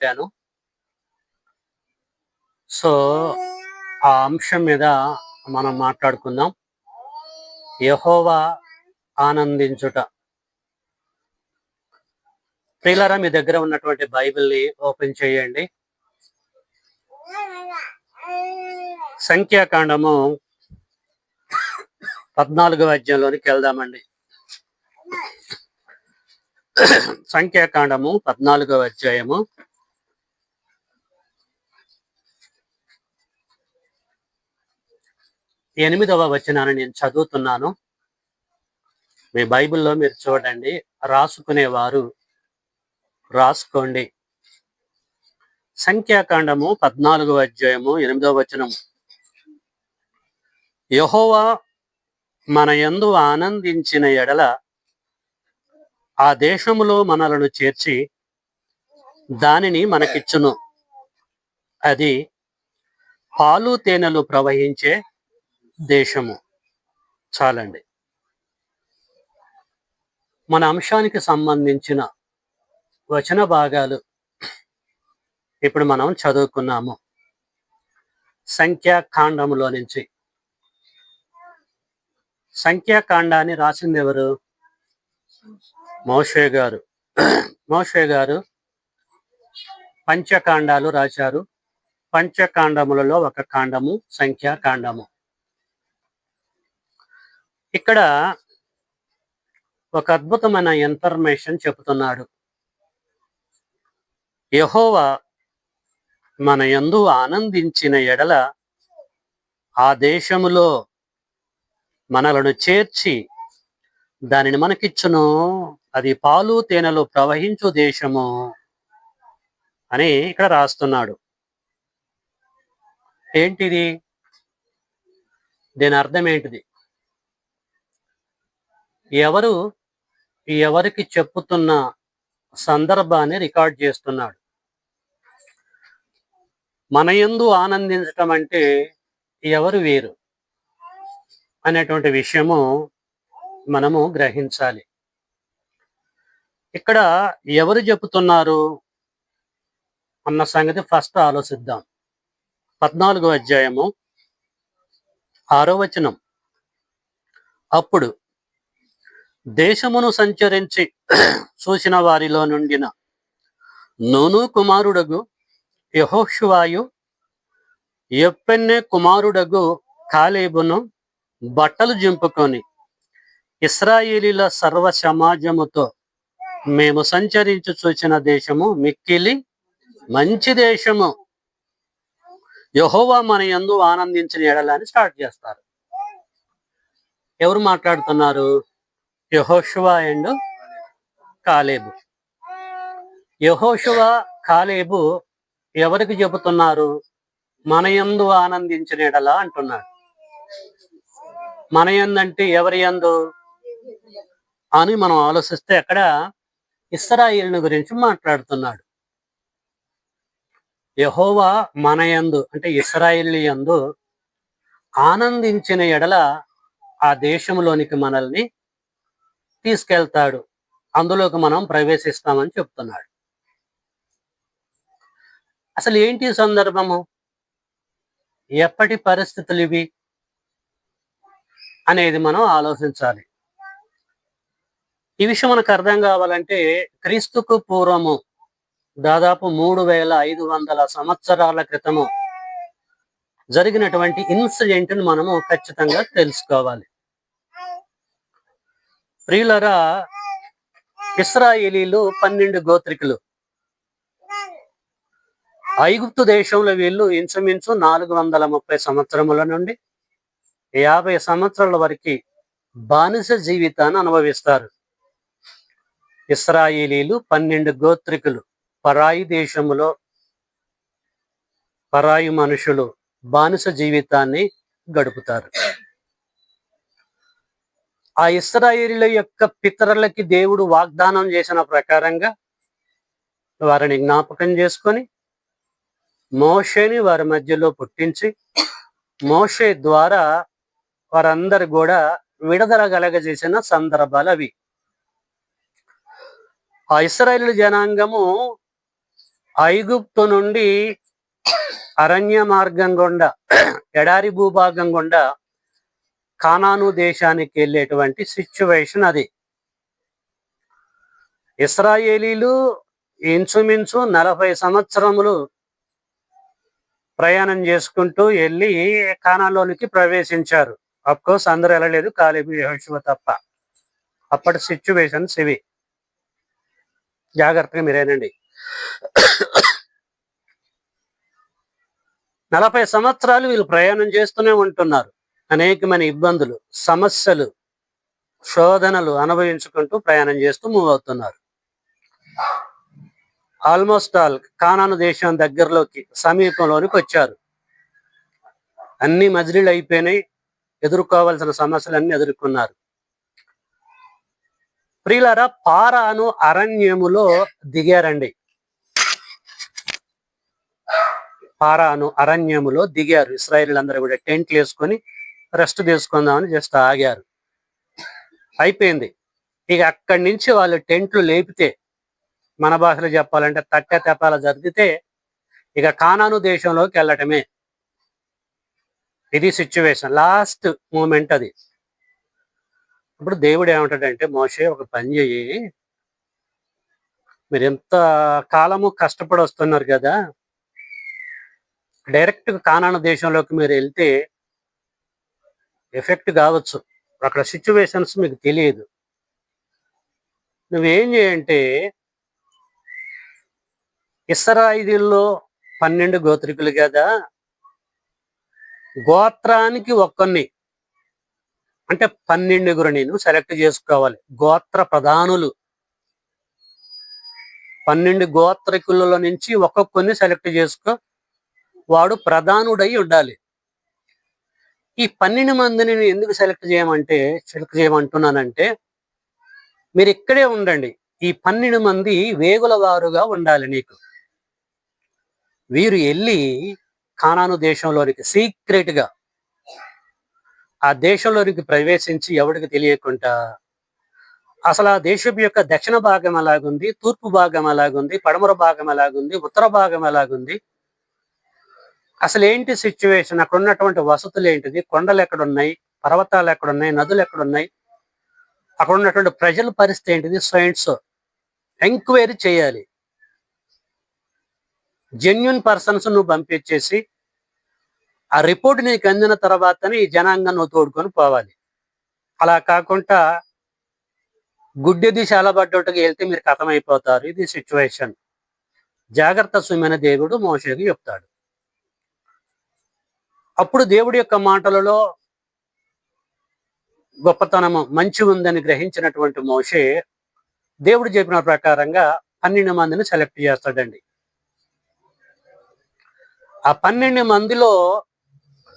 పెట్టాను. సో ఆ అంశం మీద మనం మాట్లాడుకుందాం. యెహోవా ఆనందించుట. ప్రియులారా, మీ దగ్గర ఉన్నటువంటి బైబిల్ని ఓపెన్ చేయండి. సంఖ్యాకాండము 14వ అధ్యాయంలోనికి వెళ్దామండి. సంఖ్యాకాండము 14వ అధ్యాయము 8వ వచనాన్ని నేను చదువుతున్నాను. మీ బైబిల్లో మీరు చూడండి, రాసుకునేవారు రాసుకోండి. సంఖ్యాకాండము 14వ అధ్యాయము 8వ వచనం. యెహోవా మన యందు ఆనందించిన ఎడల ఆ దేశములో మనలను చేర్చి దానిని మనకిచ్చును. అది పాలు తేనెలు ప్రవహించే దేశము. చాలండి. మన అంశానికి సంబంధించిన వచన భాగాలు ఇప్పుడు మనం చదువుకున్నాము. సంఖ్యాకాండములో నుంచి. సంఖ్యాకాండాన్ని రాసింది ఎవరు? మోషే గారు. మోషే గారు పంచకాండాలు రాశారు. పంచకాండములలో ఒక కాండము సంఖ్యాకాండము. ఇక్కడ ఒక అద్భుతమైన ఇన్ఫర్మేషన్ చెబుతున్నాడు. యెహోవా మన యందు ఆనందించిన ఎడల ఆ దేశములో మనలను చేర్చి దానిని మనకిచ్చును. అది పాలు తేనెలు ప్రవహించు దేశము అని ఇక్కడ రాస్తున్నాడు. ఏంటిది? దీని అర్థం ఏంటిది? ఎవరికి చెప్పుతున్న సందర్భాన్ని రికార్డ్ చేస్తున్నాడు. మన యందు ఆనందించటం అంటే ఎవరు వీరు అనేటువంటి విషయము మనము గ్రహించాలి. ఇక్కడ ఎవరు చెబుతున్నారు అన్న సంగతి ఫస్ట్ ఆలోచిద్దాం. 14వ అధ్యాయము 6వ వచనం. అప్పుడు దేశమును సంచరించి చూసిన వారిలో నుండిన నూను కుమారుడగు యెహోషువాయు యెఫున్నె కుమారుడగు కాలేబును బట్టలు జింపుకొని ఇశ్రాయేలీల సర్వ సమాజముతో మేము సంచరించి చూసిన దేశము మిక్కిలి మంచి దేశము, యెహోవా మన యందు ఆనందించిన ఎడల అని స్టార్ట్ చేస్తారు. ఎవరు మాట్లాడుతున్నారు? యెహోషువ అండ్ కాలేబు. యెహోషువ, కాలేబు ఎవరికి చెబుతున్నారు? మన యందు ఆనందించిన ఎడల అంటున్నాడు. మన యందంటే ఎవరి యందు అని మనం ఆలోచిస్తే అక్కడ ఇశ్రాయేలుని గురించి మాట్లాడుతున్నాడు. యెహోవా మన యందు అంటే ఇశ్రాయేలు యందు ఆనందించిన ఎడల ఆ దేశంలోనికి మనల్ని తీసుకెళ్తాడు, అందులోకి మనం ప్రవేశిస్తామని చెప్తున్నాడు. అసలు ఏంటి సందర్భము? ఎప్పటి పరిస్థితులు ఇవి అనేది మనం ఆలోచించాలి. ఈ విషయం మనకు అర్థం కావాలంటే క్రీస్తుకు పూర్వము దాదాపు 3500 సంవత్సరాల క్రితము జరిగినటువంటి ఇన్సిడెంట్ను మనము ఖచ్చితంగా తెలుసుకోవాలి. ప్రియులరా, ఇశ్రాయేలీలు 12 గోత్రికులు. ఐగుప్తు దేశంలో వీళ్ళు ఇంచుమించు 430 సంవత్సరముల నుండి 50 సంవత్సరాల వరకు బానిస జీవితాన్ని అనుభవిస్తారు. ఇశ్రాయేలీలు 12 గోత్రికులు పరాయి దేశములో పరాయి మనుషులు బానిస జీవితాన్ని గడుపుతారు. ఆ ఇశ్రాయేలీల యొక్క పితరులకి దేవుడు వాగ్దానం చేసిన ప్రకారంగా వారిని జ్ఞాపకం చేసుకొని మోషేని వారి మధ్యలో పుట్టించి మోషే ద్వారా వారందరు కూడా విడుదల కలగజేసిన సందర్భాలు అవి. ఆ ఇశ్రాయేలు జనాంగము ఐగుప్తు నుండి అరణ్య మార్గం గుండా ఎడారి భూభాగం గుండా కానాను దేశానికి వెళ్ళేటువంటి సిచ్యువేషన్ అది. ఇశ్రాయేలీలు ఇంచుమించు 40 సంవత్సరములు ప్రయాణం చేసుకుంటూ వెళ్ళి కానాన్లోనికి ప్రవేశించారు. అఫ్కోర్స్ అందరూ వెళ్ళలేదు, కాలేబు యెహోషువ తప్ప. అప్పటి సిచ్యువేషన్స్ ఇవి. జాగ్రత్తగా మీరేనండి. 40 సంవత్సరాలు వీళ్ళు ప్రయాణం చేస్తూనే ఉంటున్నారు. అనేకమైన ఇబ్బందులు, సమస్యలు, శోధనలు అనుభవించుకుంటూ ప్రయాణం చేస్తూ మూవ్ అవుతున్నారు. ఆల్మోస్ట్ ఆల్ కానాను దేశం దగ్గరలోకి సమీపంలోనికి వచ్చారు. అన్ని మజిలీలు అయిపోయినాయి. ఎదుర్కోవాల్సిన సమస్యలన్నీ ఎదుర్కొన్నారు. ప్రియులారా, పారాను అరణ్యములో దిగారండి. పారాను అరణ్యములో దిగారు. ఇశ్రాయేలీలందరూ కూడా టెంట్లు వేసుకొని రెస్ట్ తీసుకుందామని జస్ట్ ఆగారు. అయిపోయింది. ఇక అక్కడి నుంచి వాళ్ళు టెంట్లు లేపితే, మన భాషలో చెప్పాలంటే తట్టె తెపాల జరిగితే ఇక కానాను దేశంలోకి వెళ్ళటమే. ఇది సిచ్యువేషన్, లాస్ట్ మూమెంట్ అది. ఇప్పుడు దేవుడు ఏమంటాడంటే, మోషే ఒక పని చెయ్యి, మీరు ఎంత కాలము కష్టపడి వస్తున్నారు కదా, డైరెక్ట్ కానాను దేశంలోకి మీరు వెళ్తే ఎఫెక్ట్ కావచ్చు. అక్కడ సిచ్యువేషన్స్ మీకు తెలియదు. నువ్వేం చేయంటే, ఇశ్రాయేలీయుల్లో 12 గోత్రికులు కదా, గోత్రానికి ఒక్కరిని అంటే 12 నేను సెలెక్ట్ చేసుకోవాలి. గోత్ర ప్రధానులు 12 గోత్రికులలో నుంచి ఒక్కొక్కరిని సెలెక్ట్ చేసుకో, వాడు ప్రధానుడై ఉండాలి. ఈ 12 మందిని ఎందుకు సెలెక్ట్ చేయమంటున్నానంటే, మీరు ఇక్కడే ఉండండి. ఈ 12 మంది వేగుల వారుగా ఉండాలి నీకు. వీరు వెళ్ళి కానాను దేశంలోనికి సీక్రెట్ గా ఆ దేశంలోనికి ప్రవేశించి ఎవరికి తెలియకుండా, అసలు ఆ దేశం యొక్క దక్షిణ భాగం ఎలాగుంది, తూర్పు భాగం ఎలాగుంది, పడమర భాగం ఎలాగుంది, ఉత్తర భాగం ఎలాగుంది, అసలు ఏంటి సిచ్యువేషన్, అక్కడ ఉన్నటువంటి వసతులు ఏంటిది, కొండలు ఎక్కడున్నాయి, పర్వతాలు ఎక్కడున్నాయి, నదులు ఎక్కడున్నాయి, అక్కడ ఉన్నటువంటి ప్రజల పరిస్థితి ఏంటిది, సైన్స్ ఎంక్వైరీ చేయాలి. జెన్యున్ పర్సన్స్ నువ్వు పంపించేసి ఆ రిపోర్ట్ నీకు అందిన తర్వాతనే ఈ జనాంగం నువ్వు తోడుకొని పోవాలి. అలా కాకుండా గుడ్డెది శాలబడ్డట్టుగా వెళ్తే మీరు కథమైపోతారు. ఇది సిచ్యువేషన్. జాగ్రత్త సుమైన దేవుడు మోషేకి చెప్తాడు. అప్పుడు దేవుడి యొక్క మాటలలో గొప్పతనము మంచి ఉందని గ్రహించినటువంటి మోషే దేవుడు చెప్పిన ప్రకారంగా 12 మందిని సెలెక్ట్ చేస్తాడండి. ఆ 12 మందిలో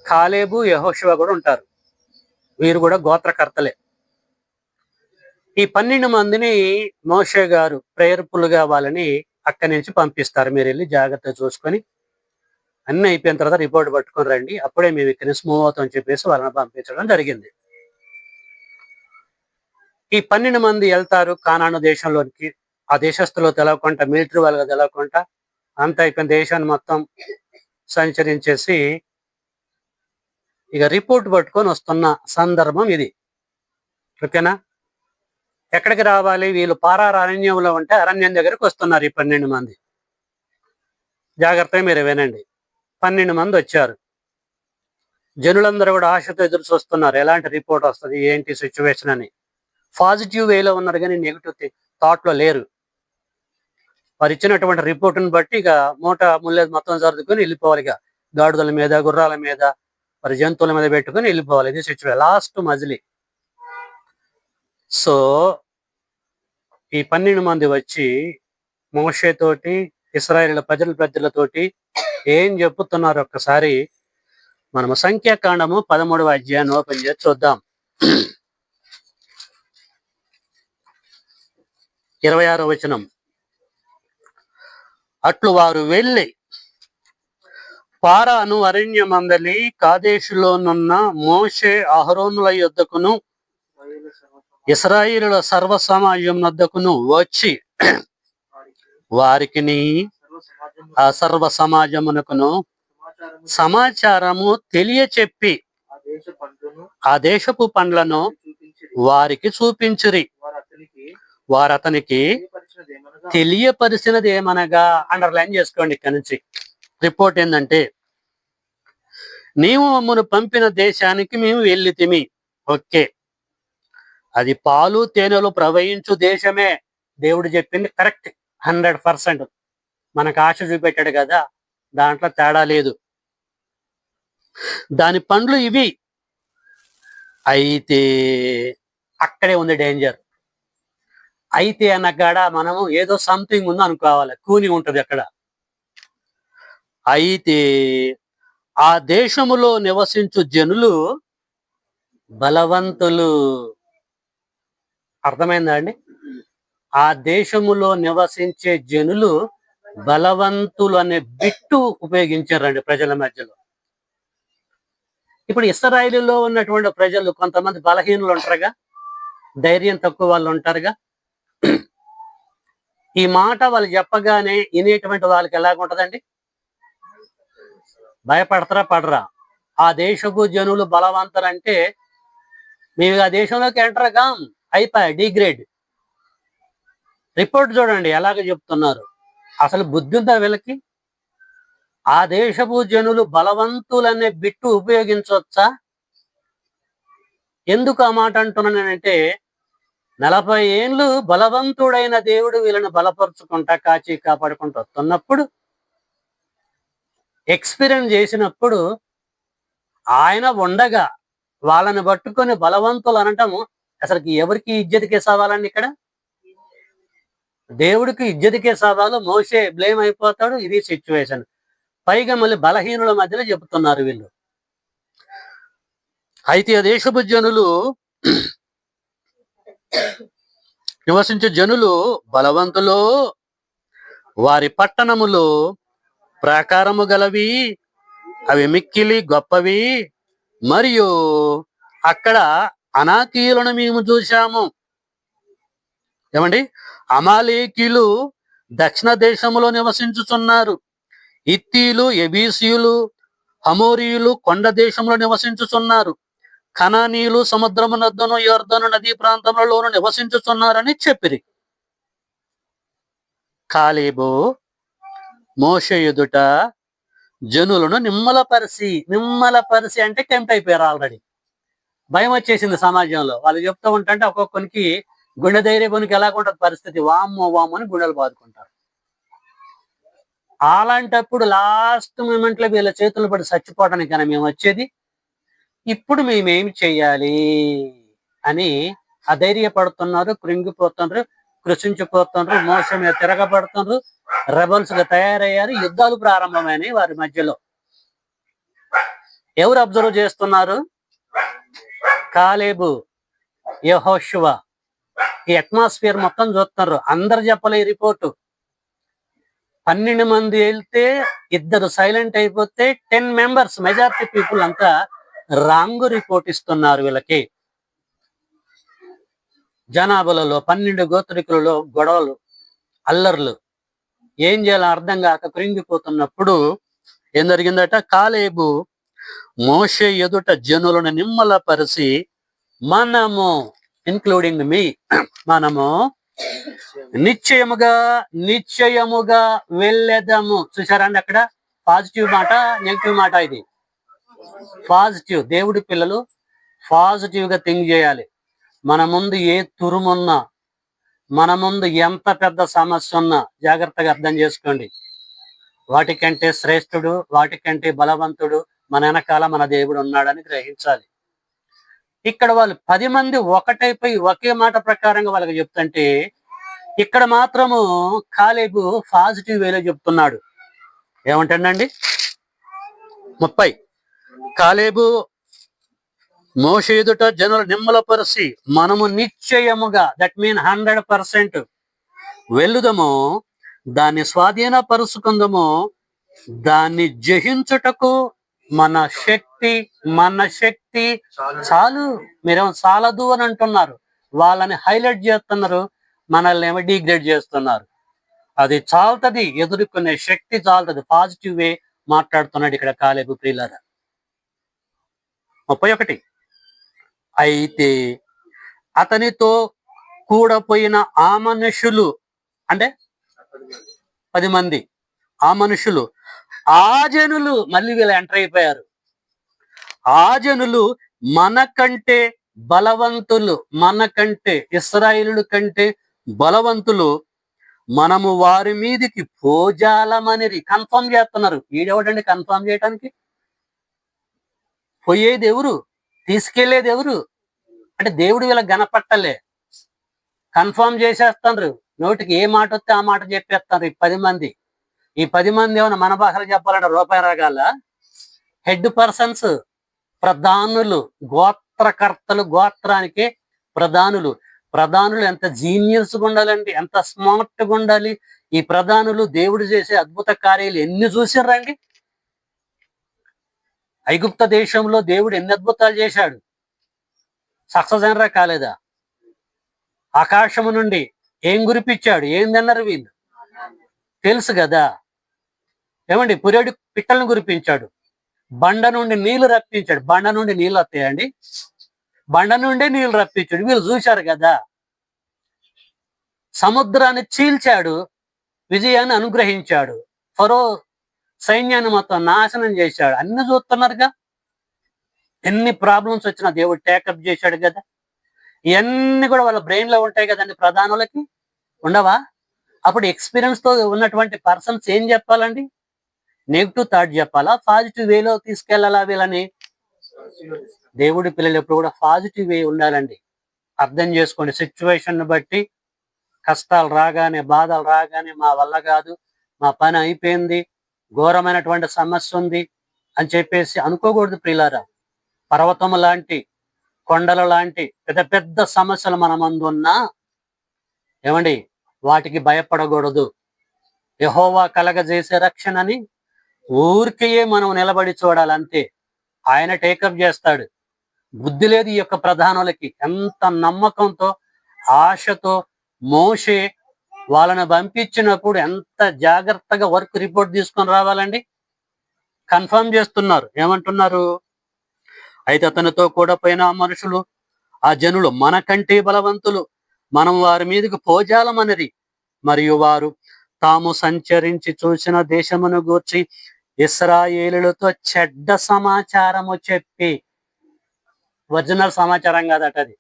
కాలేబు, యెహోషువ కూడా ఉంటారు. వీరు కూడా గోత్రకర్తలే. ఈ 12 మందిని మోషే గారు ప్రేయర్ఫుల్గా వాళ్ళని అక్కడి నుంచి పంపిస్తారు. మీరు వెళ్ళి జాగ్రత్తగా చూసుకొని అన్ని అయిపోయిన తర్వాత రిపోర్ట్ పట్టుకొని రండి, అప్పుడే మేము ఇక్కడి నుంచి మూవ్ అవుతామని చెప్పేసి వాళ్ళని పంపించడం జరిగింది. ఈ 12 మంది వెళ్తారు కానాను దేశంలోనికి. ఆ దేశస్తులో తెలవకుండా, మిలిటరీ వాళ్ళగా తెలవకుండా అంత అయిపోయిన దేశాన్ని మొత్తం సంచరించేసి ఇక రిపోర్ట్ పట్టుకొని వస్తున్న సందర్భం ఇది. ఓకేనా? ఎక్కడికి రావాలి? వీళ్ళు పారారు అరణ్యంలో ఉంటే అరణ్యం దగ్గరికి వస్తున్నారు ఈ 12 మంది. జాగ్రత్తగా మీరు వినండి. 12 మంది వచ్చారు. జనులందరూ కూడా ఆశతో ఎదురు చూస్తున్నారు, ఎలాంటి రిపోర్ట్ వస్తుంది, ఏంటి సిచ్యువేషన్ అని. పాజిటివ్ వేలో ఉన్నారు కానీ నెగిటివ్ థాట్ లో లేరు. వారు ఇచ్చినటువంటి రిపోర్ట్ని బట్టి ఇక మూట ముళ్ళేది మొత్తం సర్దుకొని వెళ్ళిపోవాలి. ఇక గాడిదల మీద, గుర్రాల మీద, మరి జంతువుల మీద పెట్టుకొని వెళ్ళిపోవాలి. ఇది సిచ్యువేషన్, లాస్ట్ మజిలీ. సో ఈ 12 మంది వచ్చి మోషేతోటి, ఇశ్రాయేలీయుల పెద్దలతోటి ఏం చెప్పుతున్నారు ఒక్కసారి మనము సంఖ్యాకాండము 13వ అధ్యాయాన్ని ఓపెన్ చేసి చూద్దాం. 26వ వచనం. అట్లు వారు వెళ్ళి పారాను అరణ్యమందలి కాదేశులోనున్న మోషే అహరోనుల యొద్దకును ఇశ్రాయేలుల సర్వ సమాజం వద్దకును వచ్చి వారికిని ఆ సర్వ సమాజమునకును సమాచారము తెలియచెప్పి ఆ దేశపు పండ్లను వారికి చూపించిరి. వారతనికి తెలియపరిచినది ఏమనగా, అండర్లైన్ చేసుకోండి ఇక్కడ నుంచి. రిపోర్ట్ ఏంటంటే, నీవు మమ్మను పంపిన దేశానికి మేము వెళ్ళితిమి. ఓకే, అది పాలు తేనెలు ప్రవహించు దేశమే. దేవుడు చెప్పింది కరెక్ట్, 100%. మనకు ఆశ చూపెట్టాడు కదా, దాంట్లో తేడా లేదు. దాని పండ్లు ఇవి. అయితే అక్కడే ఉంది డేంజర్. అయితే అన్నగాడ మనము ఏదో సంథింగ్ ఉందో అనుకోవాలి, కూని ఉంటది అక్కడ. అయితే ఆ దేశములో నివసించు జనులు బలవంతులు. అర్థమైందా అండి? ఆ దేశములో నివసించే జనులు బలవంతులు అనే బిట్టు ఉపయోగించారండి ప్రజల మధ్యలో. ఇప్పుడు ఇశ్రాయేలులో ఉన్నటువంటి ప్రజలు కొంతమంది బలహీనులు ఉంటారుగా, ధైర్యం తక్కువ వాళ్ళు ఉంటారుగా. ఈ మాట వాళ్ళు చెప్పగానే వినేటువంటి వాళ్ళకి ఎలాగుంటదండి? భయపడతారా పడరా? ఆ దేశపు జనులు బలవంతులంటే మేము ఆ దేశంలోకి ఎంటర్ కాం, అయిపోయా, డిగ్రేడ్. రిపోర్ట్ చూడండి ఎలాగ చెప్తున్నారు. అసలు బుద్ధి ఉందా వీళ్ళకి? ఆ దేశపు జనులు బలవంతులనే బిట్టు ఉపయోగించవచ్చా? ఎందుకు ఆ మాట అంటున్నానంటే, 40 ఏళ్ళు బలవంతుడైన దేవుడు వీళ్ళని బలపరుచుకుంటా కాచి కాపాడుకుంటూ వస్తున్నప్పుడు, ఎక్స్పీరియన్స్ చేసినప్పుడు, ఆయన ఉండగా వాళ్ళని పట్టుకొని బలవంతులు అనటము అసలుకి ఎవరికి ఇజ్జతికే సవాలండి? ఇక్కడ దేవుడికి ఇజ్జతికే సవాలు. మోషే బ్లేమ్ అయిపోతాడు. ఇది సిచ్యువేషన్. పైగా మళ్ళీ బలహీనుల మధ్యలో చెబుతున్నారు వీళ్ళు. అయితే ఆ దేశపు జనులు నివసించే జనులు బలవంతులు, వారి పట్టణములు ప్రాకారము గలవి, అవి మిక్కిలి గొప్పవి, మరియు అక్కడ అనాకీయులను మేము చూశాము. ఏమండి? అమాలేకీయులు దక్షిణ దేశములో నివసించుచున్నారు. ఇత్తీయులు, ఎబీసీయులు, హమోరీయులు కొండ దేశంలో నివసించుచున్నారు. కనానీయులు సముద్రము నద్దును యొర్దాను నదీ ప్రాంతములలోను నివసించుచున్నారని చెప్పిరి. కాలేబు మోషే ఎదుట జనులను నిమ్మలపరిసి అంటే టెంప్ట్ అయిపోయారు. ఆల్రెడీ భయం వచ్చేసింది సమాజంలో. వాళ్ళు చెప్తూ ఉంటే ఒక్కొక్కరికి గుండె ధైర్యానికి ఎలాగుంటుంది పరిస్థితి, వామ్మో వామ్మో అని గుండెలు బాదుకుంటారు. అలాంటప్పుడు లాస్ట్ మూమెంట్ లో వీళ్ళ చేతులు పడి చచ్చిపోవడానికి కానీ మేము వచ్చేది, ఇప్పుడు మేమేమి చెయ్యాలి అని అధైర్యపడుతున్నారు, కృంగిపోతున్నారు, కృషించిపోతున్నారు, మోసం మీద తిరగబడుతున్నారు, రెబల్స్ గా తయారయ్యారు. యుద్ధాలు ప్రారంభమైనవి వారి మధ్యలో. ఎవరు అబ్జర్వ్ చేస్తున్నారు? కాలేబు, యెహోషువ. ఈ అట్మాస్ఫియర్ మొత్తం చూస్తున్నారు. అందరు చెప్పలే ఈ రిపోర్టు. 12 మంది వెళ్తే 2 సైలెంట్ అయిపోతే 10 మెంబర్స్ మెజారిటీ పీపుల్ అంతా రాంగ్ రిపోర్ట్ ఇస్తున్నారు వీళ్ళకి. జనాభాలలో 12 గోత్రికులలో గొడవలు, అల్లర్లు, ఏం చేయాలో అర్థం కాక కృంగిపోతున్నప్పుడు ఏం జరిగిందట? కాలేబు మోషే ఎదుట జనులను నిమ్మలపరిచి, మనము ఇన్క్లూడింగ్ మీ, మనము నిశ్చయముగా వెళ్ళేదాము. చూసారండి అక్కడ పాజిటివ్ మాట, నెగిటివ్ మాట. ఇది పాజిటివ్. దేవుడి పిల్లలు పాజిటివ్ గా థింక్ చేయాలి. మన ముందు ఏ తురుమున్నా, మన ముందు ఎంత పెద్ద సమస్య ఉన్నా జాగ్రత్తగా అర్థం చేసుకోండి. వాటికంటే శ్రేష్ఠుడు, వాటికంటే బలవంతుడు మన వెనకాల మన దేవుడు ఉన్నాడని గ్రహించాలి. ఇక్కడ వాళ్ళు 10 మంది ఒకటైపోయి ఒకే మాట ప్రకారంగా వాళ్ళకి చెప్తుంటే, ఇక్కడ మాత్రము కాలేబు పాజిటివ్ వేలో చెప్తున్నాడు. ఏమంటాడండి? 30. కాలేబు మోషే ఎదుట జనులు నిమ్మలపరిచి, మనము నిశ్చయముగా, దట్ మీన్ 100% వెళ్ళుదము, దాన్ని స్వాధీనపరుచుకుందము, దాన్ని జయించుటకు మన శక్తి చాలు. మీరేమో చాలదు అని అంటున్నారు. వాళ్ళని హైలైట్ చేస్తున్నారు, మనల్ని ఏమో డిగ్రేడ్ చేస్తున్నారు. అది చాలుతుంది, ఎదుర్కొనే శక్తి చాలుతుంది. పాజిటివ్ వే మాట్లాడుతున్నాడు ఇక్కడ కాలేబు ప్రియులారా. 31. అయితే అతనితో కూడపోయిన ఆ మనుషులు, అంటే 10 మంది, ఆ మనుషులు, ఆ జనులు, మళ్ళీ వీళ్ళు ఎంటర్ అయిపోయారు. ఆ జనులు మనకంటే బలవంతులు, మనకంటే ఇశ్రాయేలుల కంటే బలవంతులు, మనము వారి మీదికి పోజాలమనిరి. కన్ఫర్మ్ చేస్తున్నారు. వీడెవడండి కన్ఫర్మ్ చేయడానికి? పోయేది ఎవరు, తీసుకెళ్లేది ఎవరు అంటే దేవుడు వీళ్ళకి గనపట్టలే, కన్ఫర్మ్ చేసేస్తున్నారు. నోటికి ఏ మాట వస్తే ఆ మాట చెప్పేస్తారు ఈ 10 మంది. ఈ 10 మంది ఏమన్నా మన భాషలో చెప్పాలంటే రూపాయి రాగాల. హెడ్ పర్సన్స్, ప్రధానులు, గోత్రకర్తలు, గోత్రానికి ప్రధానులు. ప్రధానులు ఎంత జీనియస్గా ఉండాలండి, ఎంత స్మార్ట్గా ఉండాలి. ఈ ప్రధానులు దేవుడు చేసే అద్భుత కార్యాలు ఎన్ని చూసిర్రండి. ఐగుప్త దేశంలో దేవుడు ఎన్ని అద్భుతాలు చేశాడు. సక్సెస్ అయినరా కాలేదా? ఆకాశము నుండి ఏం గురిపించాడు, ఏం తిన్నారు వీళ్ళు తెలుసు కదా. ఏమండి, పురేడు పిట్టలను గురిపించాడు. బండ నుండి నీళ్లు రప్పించాడు. బండ నుండి నీళ్ళు వస్తాయండి? బండ నుండే నీళ్లు రప్పించాడు. వీళ్ళు చూశారు కదా. సముద్రాన్ని చీల్చాడు, విజయాన్ని అనుగ్రహించాడు. ఫరో సైన్యాన్ని మొత్తం నాశనం చేశాడు. అన్ని చూస్తున్నారుగా. ఎన్ని ప్రాబ్లమ్స్ వచ్చినా దేవుడు టేకప్ చేశాడు కదా. ఇవన్నీ కూడా వాళ్ళ బ్రెయిన్ లో ఉంటాయి కదండి. ప్రధానులకి ఉండవా? అప్పుడు ఎక్స్పీరియన్స్ తో ఉన్నటువంటి పర్సన్స్ ఏం చెప్పాలండి? నెగిటివ్ థాట్ చెప్పాలా, పాజిటివ్ వేలో తీసుకెళ్లాలా వీళ్ళని? దేవుడి పిల్లలు ఎప్పుడు కూడా పాజిటివ్ వే ఉండాలండి. అర్థం చేసుకోండి. సిచ్యువేషన్ బట్టి కష్టాలు రాగానే, బాధలు రాగానే, మా వల్ల కాదు, మా పని అయిపోయింది, ఘోరమైనటువంటి సమస్య ఉంది అని చెప్పేసి అనుకోకూడదు ప్రియులారా. పర్వతం లాంటి, కొండల లాంటి పెద్ద పెద్ద సమస్యలు మన ముందు ఉన్నా ఏమండి, వాటికి భయపడకూడదు. యెహోవా కలగజేసే రక్షణని ఊరికే మనం నిలబడి చూడాలంతే. ఆయన టేకప్ చేస్తాడు. బుద్ధి లేదు ఈ యొక్క ప్రధానులకి. ఎంత నమ్మకంతో, ఆశతో మోషే వాళ్ళని పంపించినప్పుడు ఎంత జాగ్రత్తగా వర్క్ రిపోర్ట్ తీసుకొని రావాలండి. కన్ఫర్మ్ చేస్తున్నారు. ఏమంటున్నారు? అయితే అతనితో కూడా పోయిన మనుషులు, ఆ జనులు మనకంటే బలవంతులు, మనం వారి మీదకి పోజాలమనిరి. మరియు వారు తాము సంచరించి చూసిన దేశమును గూర్చి ఇశ్రాయేలులతో చెడ్డ సమాచారము చెప్పి, ఒరిజినల్ సమాచారం కాదట, అది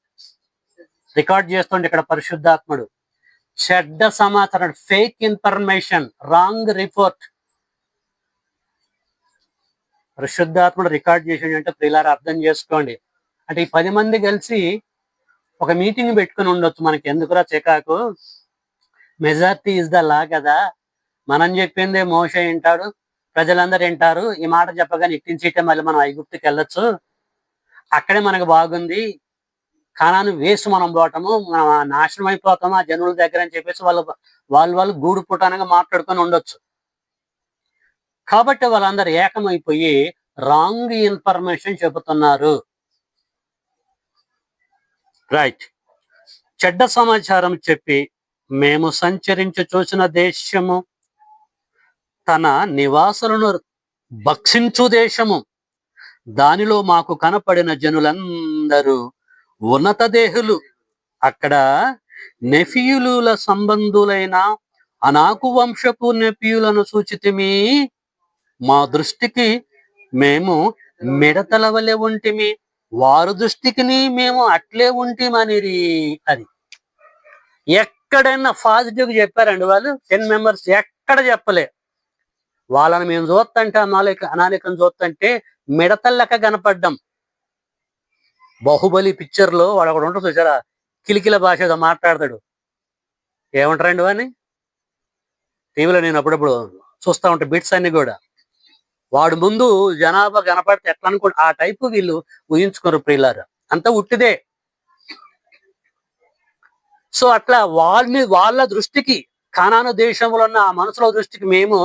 రికార్డ్ చేస్తుండే ఇక్కడ పరిశుద్ధాత్ముడు. చెడ్డ సమాచారం, ఫేక్ ఇన్ఫర్మేషన్, రాంగ్ రిపోర్ట్ పరిశుద్ధాత్ముడు రికార్డ్ చేసిండు అంటే ప్రియులారా అర్థం చేసుకోండి. అంటే ఈ 10 మంది కలిసి ఒక మీటింగ్ పెట్టుకుని ఉండొచ్చు. మనకి ఎందుకురా చికాకు, మెజారిటీ ఇస్ ద లా కదా. మనం చెప్పిందే మోషే వింటాడు, ప్రజలందరూ వింటారు. ఈ మాట చెప్పగానే ఇట్టించిటే మళ్ళీ మనం ఐగుప్తుకి వెళ్ళొచ్చు, అక్కడే మనకు బాగుంది, కానాను వేసి మనం పోవటము, మనం నాశనం అయిపోతాము ఆ జనుల దగ్గర అని చెప్పేసి వాళ్ళు గూడు పుటానగా మాట్లాడుకొని ఉండొచ్చు. కాబట్టి వాళ్ళందరూ ఏకమైపోయి రాంగ్ ఇన్ఫర్మేషన్ చెబుతున్నారు. రైట్. చెడ్డ సమాచారం చెప్పి, మేము సంచరించి చూసిన దేశము తన నివాసులను భక్షించు దేశము, దానిలో మాకు కనపడిన జనులందరూ ఉన్నత దేహులు, అక్కడ నెఫియుల సంబంధులైన అనాకు వంశపు నెఫియులను సూచితిమి, మా దృష్టికి మేము మిడతల వలె ఉంటిమి, వారు దృష్టికి మేము అట్లే ఉంటిమనిరి. అది ఎక్కడైనా పాజిటివ్ చెప్పారండి వాళ్ళు 10 మెంబర్స్, ఎక్కడ చెప్పలే. వాళ్ళని మేము చూస్తంటే అనాలికను చూస్తంటే మిడతల లెక్క కనపడ్డాం. బాహుబలి పిక్చర్ లో వాడు ఒకడు ఉంటుంది చూసారా, కిలికిల భాష ఏదో మాట్లాడతాడు, ఏమంటారండి వాడిని? టీవీలో నేను అప్పుడప్పుడు చూస్తా ఉంటా బిట్స్ అన్ని కూడా. వాడు ముందు జనాభా కనపడితే ఎట్లా అనుకోండి, ఆ టైపు వీళ్ళు ఊహించుకోరు ప్రియులారా, అంతా ఉట్టిదే. సో అట్లా వాళ్ళ దృష్టికి, కానాను దేశంలో ఉన్న ఆ మనుషుల దృష్టికి మేము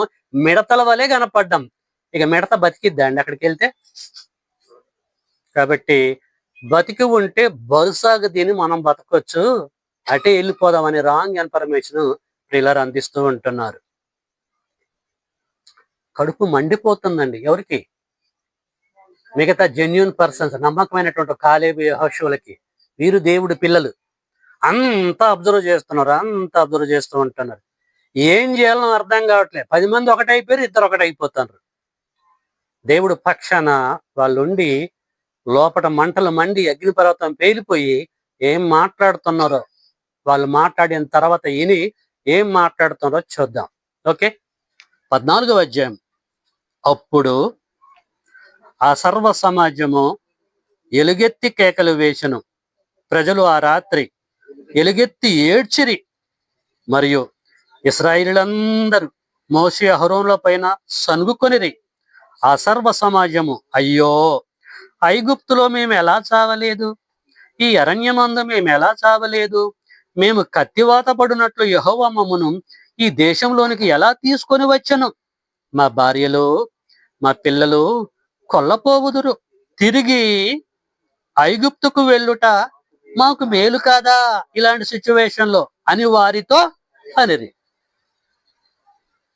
మిడతల వలె కనపడ్డాం. ఇక మిడత బతికిద్దండి అక్కడికి వెళ్తే? కాబట్టి బతికి ఉంటే బరుసాగా దీన్ని మనం బతకొచ్చు, అటే వెళ్ళిపోదామని రాంగ్ ఇన్ఫర్మేషన్ ప్రియులారా అందిస్తూ ఉంటున్నారు. కడుపు మండిపోతుందండి. ఎవరికి? మిగతా జెన్యూన్ పర్సన్స్, నమ్మకమైనటువంటి కాలేబు యెహోషువలకి. వీరు దేవుడి పిల్లలు. అంతా అబ్జర్వ్ చేస్తూ ఉంటున్నారు. ఏం చేయాలో అర్థం కావట్లేదు. 10 మంది ఒకటైపోయారు, ఇద్దరు ఒకటైపోతున్నారు. దేవుడు పక్షాన వాళ్ళుండి లోపట మంటలు మండి అగ్నిపర్వతం పేలిపోయి ఏం మాట్లాడుతున్నారో వాళ్ళు మాట్లాడిన తర్వాత విని ఏం మాట్లాడుతున్నారో చూద్దాం. ఓకే, 14వ అధ్యాయం. అప్పుడు ఆ సర్వ సమాజము ఎలుగెత్తి కేకలు వేసెను. ప్రజలు ఆ రాత్రి ఎలుగెత్తి ఏడ్చిరి. మరియు ఇశ్రాయేలీయులందరూ మోషే అహరోనుల పైన సనుగుకొనిరి. ఆ సర్వ సమాజము, అయ్యో, ఐగుప్తులో మేము ఎలా చావలేదు, ఈ అరణ్యమందు మేము ఎలా చావలేదు, మేము కత్తివాత పడినట్లు యెహోవా మమ్మను ఈ దేశంలోనికి ఎలా తీసుకొని వచ్చెను, మా భార్యలు మా పిల్లలు కొల్లపోవుదురు, తిరిగి ఐగుప్తుకు వెళ్ళుట మాకు మేలు కాదా ఇలాంటి సిచ్యువేషన్ లో అని వారితో అనిరి.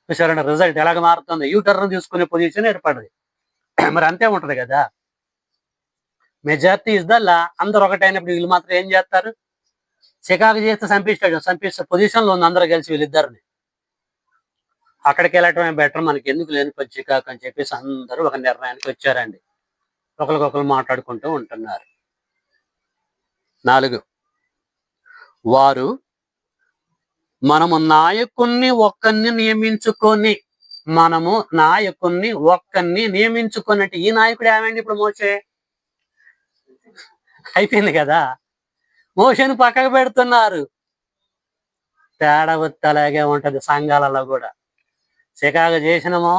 చూసారండి రిజల్ట్ ఎలాగ మారుతుంది. యూటర్న్ తీసుకునే పొజిషన్ ఏర్పడింది. మరి అంతే ఉంటది కదా. Majority is the law. అందరు ఒకటైనప్పుడు వీళ్ళు మాత్రం ఏం చేస్తారు? చికాకు చేస్తే చంపిస్తే పొజిషన్ లో ఉంది అందరూ కలిసి వీళ్ళిద్దరిని. అక్కడికి వెళ్ళటమే బెటర్, మనకి ఎందుకు లేని చికాకు అని చెప్పేసి అందరూ ఒక నిర్ణయానికి వచ్చారండి. ఒకరికొకరు మాట్లాడుకుంటూ ఉంటున్నారు. 4, వారు మనము నాయకుణ్ణి ఒక్కరిని నియమించుకొని అంటే ఈ నాయకుడు ఏమైంది ఇప్పుడు? మోషే అయిపోయింది కదా. మోషేను పక్కకు పెడుతున్నారు. తేడా అలాగే ఉంటది సంఘాలలో కూడా. చికాకు చేసినమో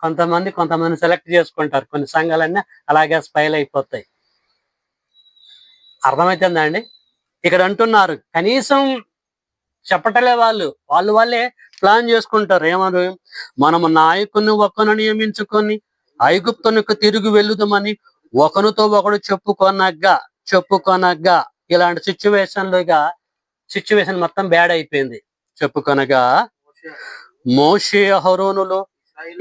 కొంతమంది సెలెక్ట్ చేసుకుంటారు. కొన్ని సంఘాలన్నీ అలాగే స్పైల్ అయిపోతాయి. అర్థమవుతుందా అండి? ఇక్కడ అంటున్నారు, కనీసం చెప్పటలే వాళ్ళే ప్లాన్ చేసుకుంటారు. ఏమరు? మనము నాయకుని ఒకను నియమించుకొని ఐగుప్తునికి తిరిగి వెళ్ళుదామని ఒకరితో ఒకడు చెప్పుకొనగా ఇలాంటి సిచ్యువేషన్ మొత్తం బ్యాడ్ అయిపోయింది. చెప్పుకొనగా మోషే అహరోనులు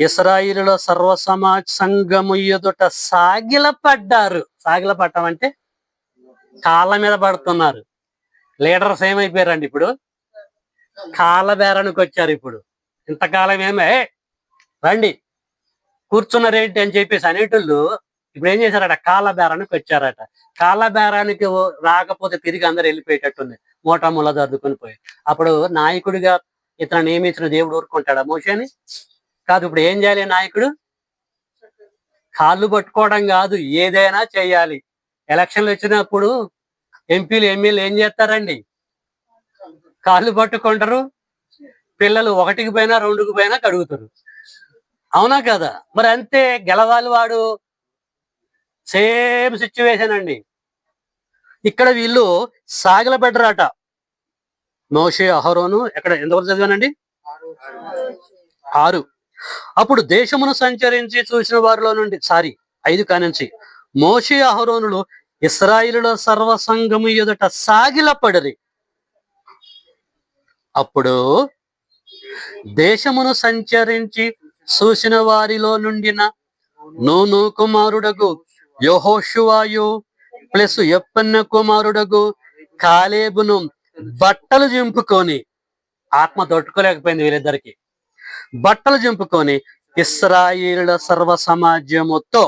ఇశ్రాయేలుల సర్వ సమాజ సంఘము ఎదుట సాగిలపడ్డారు. సాగిలపడటం అంటే కాళ్ళ మీద పడుతున్నారు. లీడర్స్ ఏమైపోయారండి ఇప్పుడు? కాళ్ళ బేరానికి వచ్చారు. ఇప్పుడు ఇంతకాలం రండి కూర్చున్నారేంటి అని చెప్పేసి అనేటోళ్ళు ఇప్పుడు ఏం చేశారట? కాళ్ళ బేరానికి వచ్చారట. కాళ్ళ బేరానికి రాకపోతే తిరిగి అందరు వెళ్ళిపోయేటట్టుంది. మూల దర్దుకొని పోయి. అప్పుడు నాయకుడిగా ఇతను నియమించిన దేవుడు ఊరుకుంటాడా మోషేని? కాదు. ఇప్పుడు ఏం చేయాలి నాయకుడు? కాళ్ళు పట్టుకోవడం కాదు, ఏదైనా చేయాలి. ఎలక్షన్లు వచ్చినప్పుడు ఎంపీలు ఎమ్మెల్యేలు ఏం చేస్తారండి? కాళ్ళు పట్టుకుంటారు. పిల్లలు 1కి పోయినా 2కి పోయినా కడుగుతారు. అవునా కదా? మరి అంతే గెలవాలి వాడు. సేమ్ సిచ్యువేషన్ అండి. ఇక్కడ వీళ్ళు సాగిలపడ్డరాట. మోషే అహరోను ఎంతవరకు చదివానండి? 6. అప్పుడు దేశమును సంచరించి చూసిన వారిలో నుండి 5 కానించి మోషే అహరోనులు ఇశ్రాయేలుల సర్వ సంఘము ఎదుట సాగిలపడిరి. అప్పుడు దేశమును సంచరించి చూసిన వారిలో నుండిన నూను కుమారుడగు యెహోషువయు ప్లస్ యెఫున్నె కుమారుడగు కాలేబును బట్టలు చింపుకొని, ఆత్మ తట్టుకోలేకపోయింది వీళ్ళిద్దరికి, బట్టలు చింపుకొని ఇశ్రాయేలుల సర్వ సమాజముతో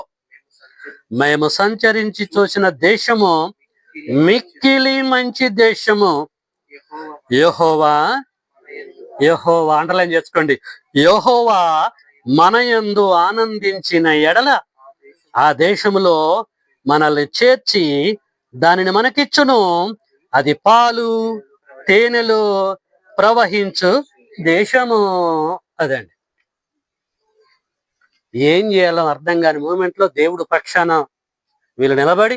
మేము సంచరించి చూసిన దేశము మిక్కిలి మంచి దేశము. యెహోవా అండర్లైన్ చేసుకోండి. యెహోవా మన యందు ఆనందించిన ఎడల ఆ దేశములో మనల్ని చేర్చి దానిని మనకిచ్చును. అది పాలు తేనెలు ప్రవహించు దేశము. అదండి. ఏం చేయాలో అర్థం కాని మూమెంట్ లో దేవుడు పక్షాన వీళ్ళు నిలబడి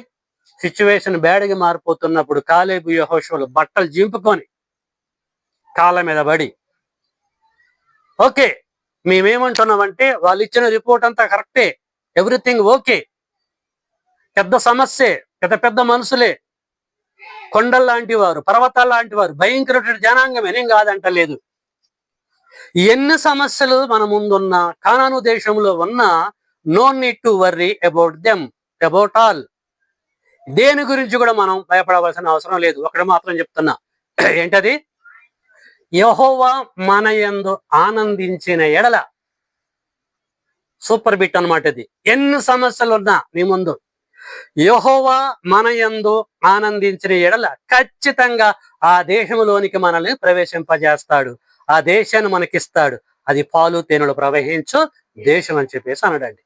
సిచ్యువేషన్ బ్యాడ్గా మారిపోతున్నప్పుడు కాలేబు యెహోషువలు బట్టలు జింపుకొని కాళ్ళ మీద పడి, ఓకే మేమేమంటున్నామంటే వాళ్ళు ఇచ్చిన రిపోర్ట్ అంతా కరెక్టే, ఎవ్రీథింగ్ ఓకే, పెద్ద సమస్యే, పెద్ద మనుషులే, కొండల లాంటి వారు, పర్వతాల లాంటి వారు, భయంకరమైన జనాంగం ఏం కాదంటలేదు. ఎన్ని సమస్యలు మన ముందున్నా, కానాను దేశంలో ఉన్న, no need to worry about them, about all. దేని గురించి కూడా మనం భయపడవలసిన అవసరం లేదు. ఒకటి మాత్రం చెప్తున్నా, ఏంటది? యెహోవా మన యందు ఆనందించిన ఎడల. సూపర్ బిట్ అన్నమాట ఇది. ఎన్ని సమస్యలు ఉన్నా నీ ముందు యెహోవా మన యందు ఆనందించిన ఎడల ఖచ్చితంగా ఆ దేశంలోనికి మనల్ని ప్రవేశింపజేస్తాడు. ఆ దేశాన్ని మనకిస్తాడు. అది పాలు తేనెలు ప్రవహించు దేశం అని చెప్పేసి అన్నాడండి.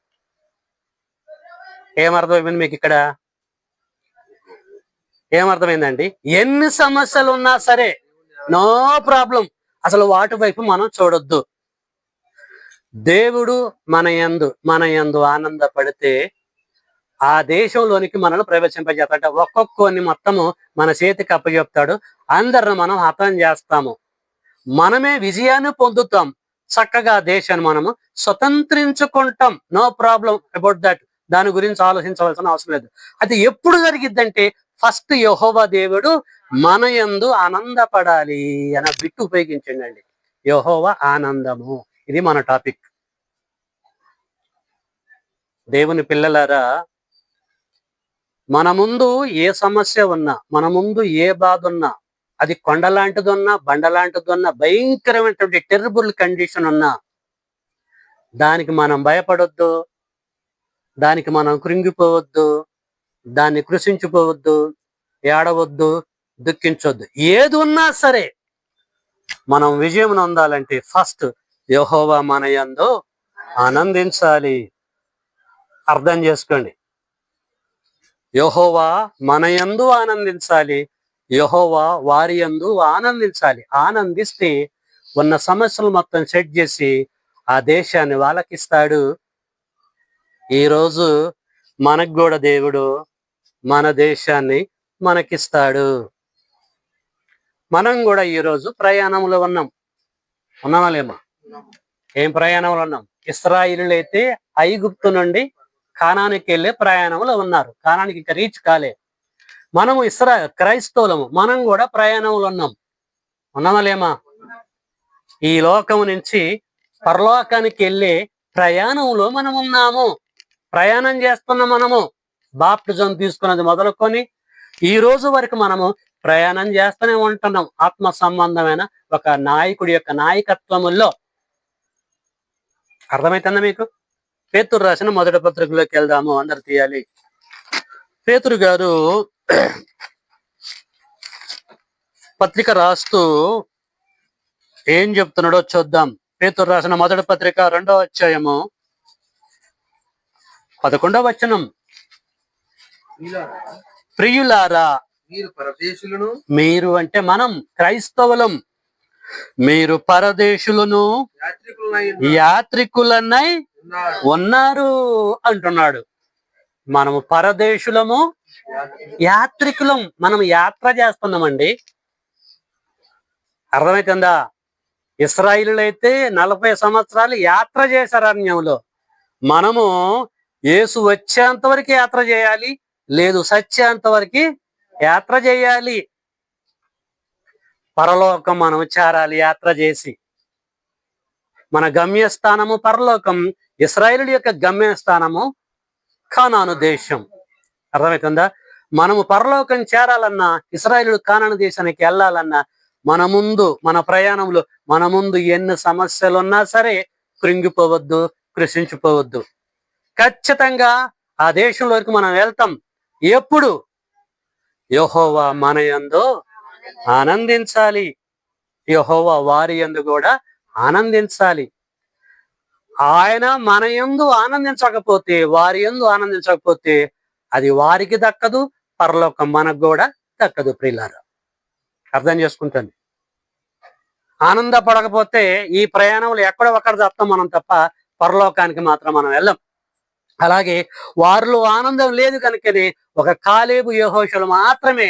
ఏమర్థమైంది మీకు ఇక్కడ? ఏమర్థమైందండి? ఎన్ని సమస్యలు ఉన్నా సరే నో ప్రాబ్లం, అసలు వాటి వైపు మనం చూడొద్దు. దేవుడు మన యందు ఆనందపడితే ఆ దేశంలోనికి మనల్ని ప్రవేశింపజేస్తాడు. ఒక్కొక్కరిని మొత్తము మన చేతికి అప్పచెప్తాడు. అందరిని మనం హతం చేస్తాము. మనమే విజయాన్ని పొందుతాం. చక్కగా దేశాన్ని మనము స్వతంత్రించుకుంటాం. No problem about that. దాని గురించి ఆలోచించవలసిన అవసరం లేదు. అది ఎప్పుడు జరిగిద్దంటే, ఫస్ట్ యెహోవా దేవుడు మన యందు ఆనందపడాలి అన్న బిట్టు ఉపయోగించండి. యెహోవా ఆనందము, ఇది మన టాపిక్. దేవుని పిల్లలారా, మన ముందు ఏ సమస్య ఉన్నా, మన ముందు ఏ బాధ ఉన్నా, అది కొండలాంటిది ఉన్నా, బండలాంటిది ఉన్నా, భయంకరమైనటువంటి టెర్రబుల్ కండిషన్ ఉన్నా, దానికి మనం భయపడొద్దు, దానికి మనం కృంగిపోవద్దు, దాన్ని కృషించిపోవద్దు, ఏడవద్దు, దుఃఖించొద్దు. ఏది ఉన్నా సరే మనం విజయం పొందాలంటే ఫస్ట్ యెహోవా మన యందు ఆనందించాలి. అర్థం చేసుకోండి. యెహోవా మన యందు ఆనందించాలి, యెహోవా వారి యందు ఆనందించాలి. ఆనందిస్తే ఉన్న సమస్యలు మొత్తం సెట్ చేసి ఆ దేశాన్ని వాళ్ళకిస్తాడు. ఈరోజు మనకు కూడా దేవుడు మన దేశాన్ని మనకిస్తాడు. మనం కూడా ఈరోజు ప్రయాణంలో ఉన్నామా లేమా? ఏం ప్రయాణంలో ఉన్నాం? ఇశ్రాయేలీయులు అయితే ఐగుప్తు నుండి కానానికి వెళ్ళే ప్రయాణంలో ఉన్నారు. కానానికి ఇంకా రీచ్ కాలే. మనము క్రైస్తవులము, మనం కూడా ప్రయాణంలో ఉన్నామా లేమా? ఈ లోకం నుంచి పరలోకానికి వెళ్ళే ప్రయాణంలో మనం ఉన్నాము. ప్రయాణం చేస్తున్నాం. మనము బాప్టిజం తీసుకున్నది మొదలుకొని ఈ రోజు వరకు మనము ప్రయాణం చేస్తూనే ఉంటున్నాం. ఆత్మ సంబంధమైన ఒక నాయకుడి యొక్క నాయకత్వములో. అర్థమైతుందా మీకు? పేతురు రాసిన మొదటి పత్రికలోకి వెళ్దాము. అందరు తీయాలి. పేతురు గారు పత్రిక రాస్తూ ఏం చెప్తున్నాడో చూద్దాం. పేతురు రాసిన మొదటి పత్రిక 2వ అధ్యాయము 11వ వచనం. ప్రియులారా, మీరు పరదేశులను, మీరు అంటే మనం క్రైస్తవులం, మీరు పరదేశులను యాత్రికులనై ఉన్నారు అంటున్నాడు. మనము పరదేశులము, యాత్రికులం. మనం యాత్ర చేస్తున్నామండి. అర్థమైతుందా? ఇశ్రాయేలీయులు అయితే 40 సంవత్సరాలు యాత్ర చేశారు అరణ్యంలో. మనము యేసు వచ్చేంత వరకు యాత్ర చేయాలి, లేదు సత్యేంత వరకు యాత్ర చేయాలి. పరలోకం మనం చేరాలి యాత్ర చేసి. మన గమ్యస్థానము పరలోకం. ఇశ్రాయేలీయుల యొక్క గమ్యస్థానము కానాను దేశం. అర్థమవుతుందా? మనము పరలోకం చేరాలన్నా, ఇశ్రాయేలీయులు కానాను దేశానికి వెళ్ళాలన్నా, మన ప్రయాణంలో మన ముందు ఎన్ని సమస్యలు ఉన్నా సరే కృంగిపోవద్దు, కృషించిపోవద్దు. ఖచ్చితంగా ఆ దేశంలోకి మనం వెళ్తాం. ఎప్పుడు? యెహోవా మన యందు ఆనందించాలి, యెహోవా వారి యందు కూడా ఆనందించాలి. ఆయన మన యందు ఆనందించకపోతే, వారి యందు ఆనందించకపోతే అది వారికి దక్కదు, పరలోకం మనకు కూడా దక్కదు. ప్రియులారా, అర్థం చేసుకుంటుంది. ఆనందపడకపోతే ఈ ప్రయాణంలో ఎక్కడో ఒక్కడ తప్ప మనం తప్ప పరలోకానికి మాత్రం మనం వెళ్ళం. అలాగే వారిలో ఆనందం లేదు కనుకనే ఒక కాలేబు, యెహోషువలు మాత్రమే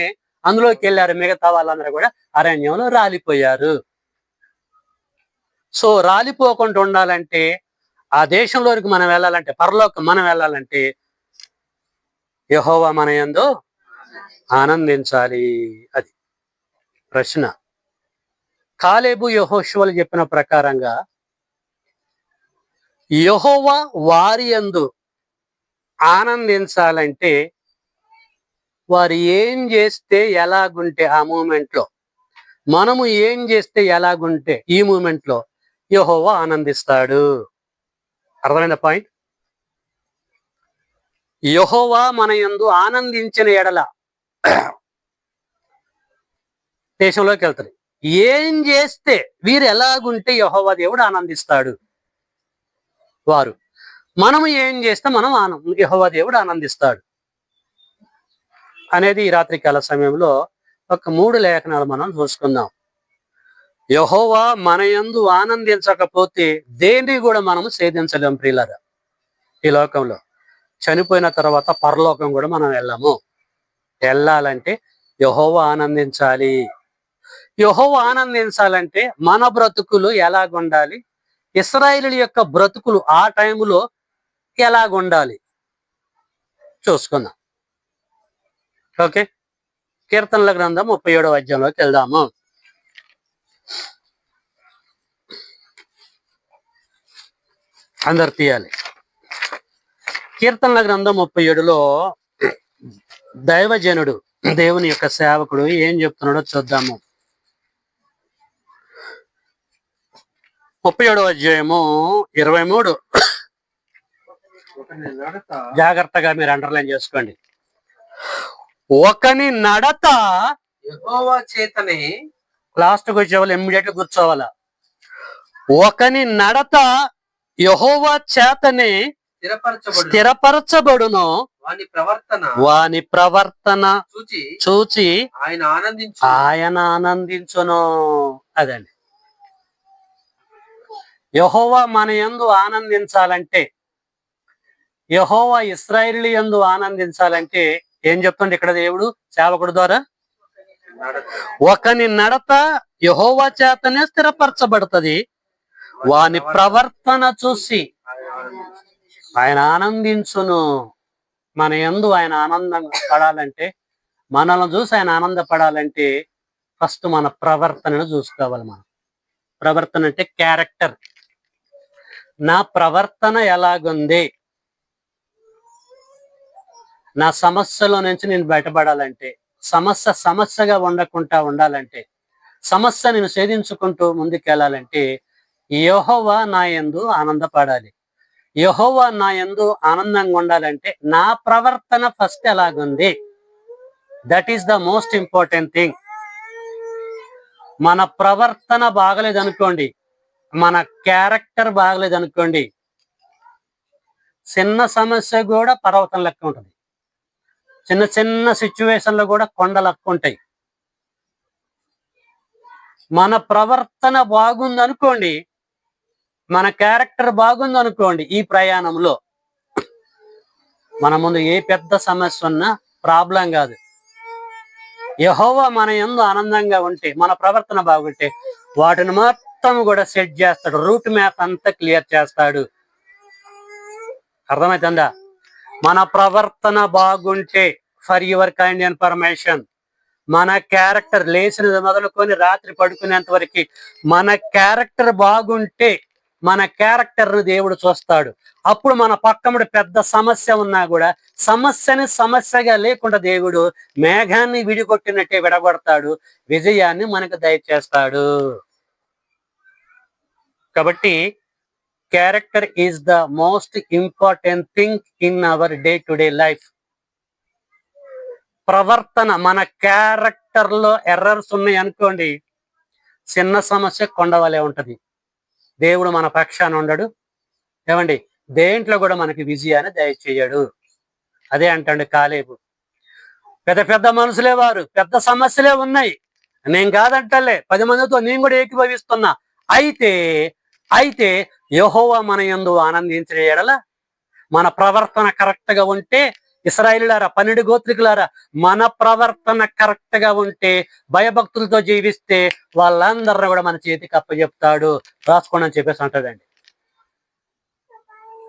అందులోకి వెళ్ళారు. మిగతా వాళ్ళందరూ కూడా అరణ్యంలో రాలిపోయారు. సో రాలిపోకుండా ఉండాలంటే, ఆ దేశంలోనికి మనం వెళ్ళాలంటే, పరలోకం మనం వెళ్ళాలంటే యెహోవా మన యందు ఆనందించాలి. అది ప్రశ్న. కాలేబు యెహోషువలు చెప్పిన ప్రకారంగా యెహోవా వారి యందు ఆనందించాలంటే వారు ఏం చేస్తే ఎలాగుంటే ఆ మూమెంట్ లో, మనము ఏం చేస్తే ఎలాగుంటే ఈ మూమెంట్ లో యెహోవా ఆనందిస్తాడు. అర్థమైన పాయింట్? యెహోవా మన యందు ఆనందించిన ఎడల దేశంలోకి వెళ్తారు. ఏం చేస్తే వీరు ఎలాగుంటే యెహోవా దేవుడు ఆనందిస్తాడు. వారు మనము ఏం చేస్తే మనం యెహోవా దేవుడు ఆనందిస్తాడు అనేది ఈ రాత్రికాల సమయంలో ఒక 3 లేఖనాలు మనం చూసుకుందాం. యెహోవా మన యందు ఆనందించకపోతే దేన్ని కూడా మనము ఛేదించలేం ప్రియులారా. ఈ లోకంలో చనిపోయిన తర్వాత పరలోకం కూడా మనం వెళ్ళాలంటే యెహోవా ఆనందించాలి. యెహోవా ఆనందించాలంటే మన బ్రతుకులు ఎలాగుండాలి, ఇశ్రాయేలీయుల యొక్క బ్రతుకులు ఆ టైంలో ఎలాగుండాలి చూసుకుందాం. ఓకే, కీర్తనల గ్రంథం 37వ అధ్యాయంలోకి వెళ్దాము. అందరు తీయాలి. కీర్తనల గ్రంథం 37లో దైవజనుడు, దేవుని యొక్క సేవకుడు ఏం చెప్తున్నాడో చూద్దాము. 37వ అధ్యాయము 23. జాగ్రత్తగా మీరు అండర్లైన్ చేసుకోండి. ఒకని నడత యెహోవా చేతనే, లాస్ట్కి వచ్చేవాళ్ళు ఇమ్మీడియట్ గా కూర్చోవాలా. ఒకని నడత యెహోవా చేతనే స్థిరపరచబడును, వాని ప్రవర్తన చూచి ఆయన ఆనందించును. అదండి, యెహోవా మన యందు ఆనందించాలంటే, యెహోవా ఇశ్రాయేలు యందు ఆనందించాలంటే ఏం చెప్తుండే ఇక్కడ దేవుడు సేవకుడు ద్వారా? ఒకని నడత యెహోవా చేతనే స్థిరపరచబడుతుంది, వాని ప్రవర్తన చూసి ఆయన ఆనందించును. మన యందు ఆయన ఆనందం పడాలంటే, మనల్ని చూసి ఆయన ఆనందపడాలంటే ఫస్ట్ మన ప్రవర్తనను చూసుకోవాలి. మనం ప్రవర్తన అంటే క్యారెక్టర్. నా ప్రవర్తన ఎలాగుంది, నా సమస్యలో నుంచి నేను బయటపడాలంటే, సమస్యగా ఉండకుండా ఉండాలంటే, సమస్య నేను ఛేదించుకుంటూ ముందుకెళ్ళాలంటే యెహోవా నా యందు ఆనందపడాలి. యెహోవా నా యందు ఆనందంగా ఉండాలంటే నా ప్రవర్తన ఫస్ట్ ఎలాగుంది, that is the most important thing. మన ప్రవర్తన బాగలేదనుకోండి, మన క్యారెక్టర్ బాగలేదనుకోండి, చిన్న సమస్య కూడా పర్వతం లెక్క ఉంటుంది. చిన్న చిన్న సిచ్యువేషన్లు కూడా కొండ లెక్క ఉంటాయి. మన ప్రవర్తన బాగుందనుకోండి, మన క్యారెక్టర్ బాగుందనుకోండి, ఈ ప్రయాణంలో మన ముందు ఏ పెద్ద సమస్య ఉన్నా ప్రాబ్లం కాదు. యెహోవా మన యందు ఆనందంగా ఉంటే, మన ప్రవర్తన బాగుంటే వాటిని మొత్తం కూడా సెట్ చేస్తాడు. రూట్ మ్యాప్ అంతా క్లియర్ చేస్తాడు. అర్థమవుతుందా? మన ప్రవర్తన బాగుంటే, ఫర్ యువర్ కైండ్ ఇన్ఫర్మేషన్, మన క్యారెక్టర్ లేచినది మొదలుకొని రాత్రి పడుకునేంత వరకు మన క్యారెక్టర్ బాగుంటే మన క్యారెక్టర్ ను దేవుడు చూస్తాడు. అప్పుడు మన పక్కముడు పెద్ద సమస్య ఉన్నా కూడా సమస్యని సమస్యగా లేకుండా దేవుడు మేఘాన్ని విడిగొట్టినట్టే విడగొడతాడు, విజయాన్ని మనకు దయచేస్తాడు. కాబట్టి character is the most important thing in our day to day life. ప్రవర్తన, మన క్యారెక్టర్ లో ఎర్రర్స్ ఉన్నాయి అనుకోండి, చిన్న సమస్య కొండవలే ఉంటది. దేవుడు మన పక్షాన ఉండడు. ఏమండి, దేంట్లో కూడా మనకి విజయాన్ని దయచేయడు. అదే అంటాడు కాలేబు. పెద్ద పెద్ద మనుషులే వారు, పెద్ద సమస్యలే ఉన్నాయి, నేను కాదంటలే, 10 మందితో నేను కూడా ఏకీభవిస్తున్నా. అయితే యెహోవా మన యందు ఆనందించిన ఎడల, మన ప్రవర్తన కరెక్ట్ గా ఉంటే, ఇశ్రాయేలులారా, 12 గోత్రికులారా, మన ప్రవర్తన కరెక్ట్ గా ఉంటే, భయభక్తులతో జీవిస్తే వాళ్ళందరినీ కూడా మన చేతికి అప్పచెప్తాడు. రాసుకోండి అని చెప్పేసి అంటాడండి.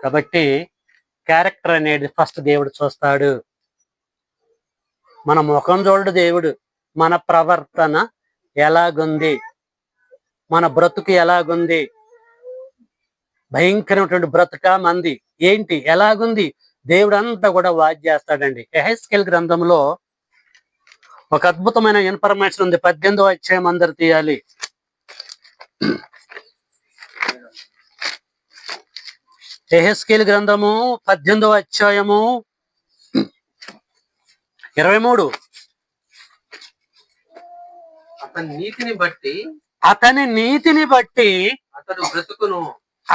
కాబట్టి క్యారెక్టర్ అనేది ఫస్ట్ దేవుడు చూస్తాడు. మన ముఖం చూడడు దేవుడు, మన ప్రవర్తన ఎలాగుంది, మన బ్రతుకు ఎలాగుంది, భయంకరమైనటువంటి బ్రతుక మంది ఏంటి ఎలాగుంది, దేవుడు అంతా కూడా వాచ్ చేస్తాడండి. యెహెజ్కేలు గ్రంథంలో ఒక అద్భుతమైన ఇన్ఫర్మేషన్ ఉంది. 18వ అధ్యాయం అందరు తీయాలి. యెహెజ్కేలు గ్రంథము 18వ అధ్యాయము 23. అతని నీతిని బట్టి అతని నీతిని బట్టి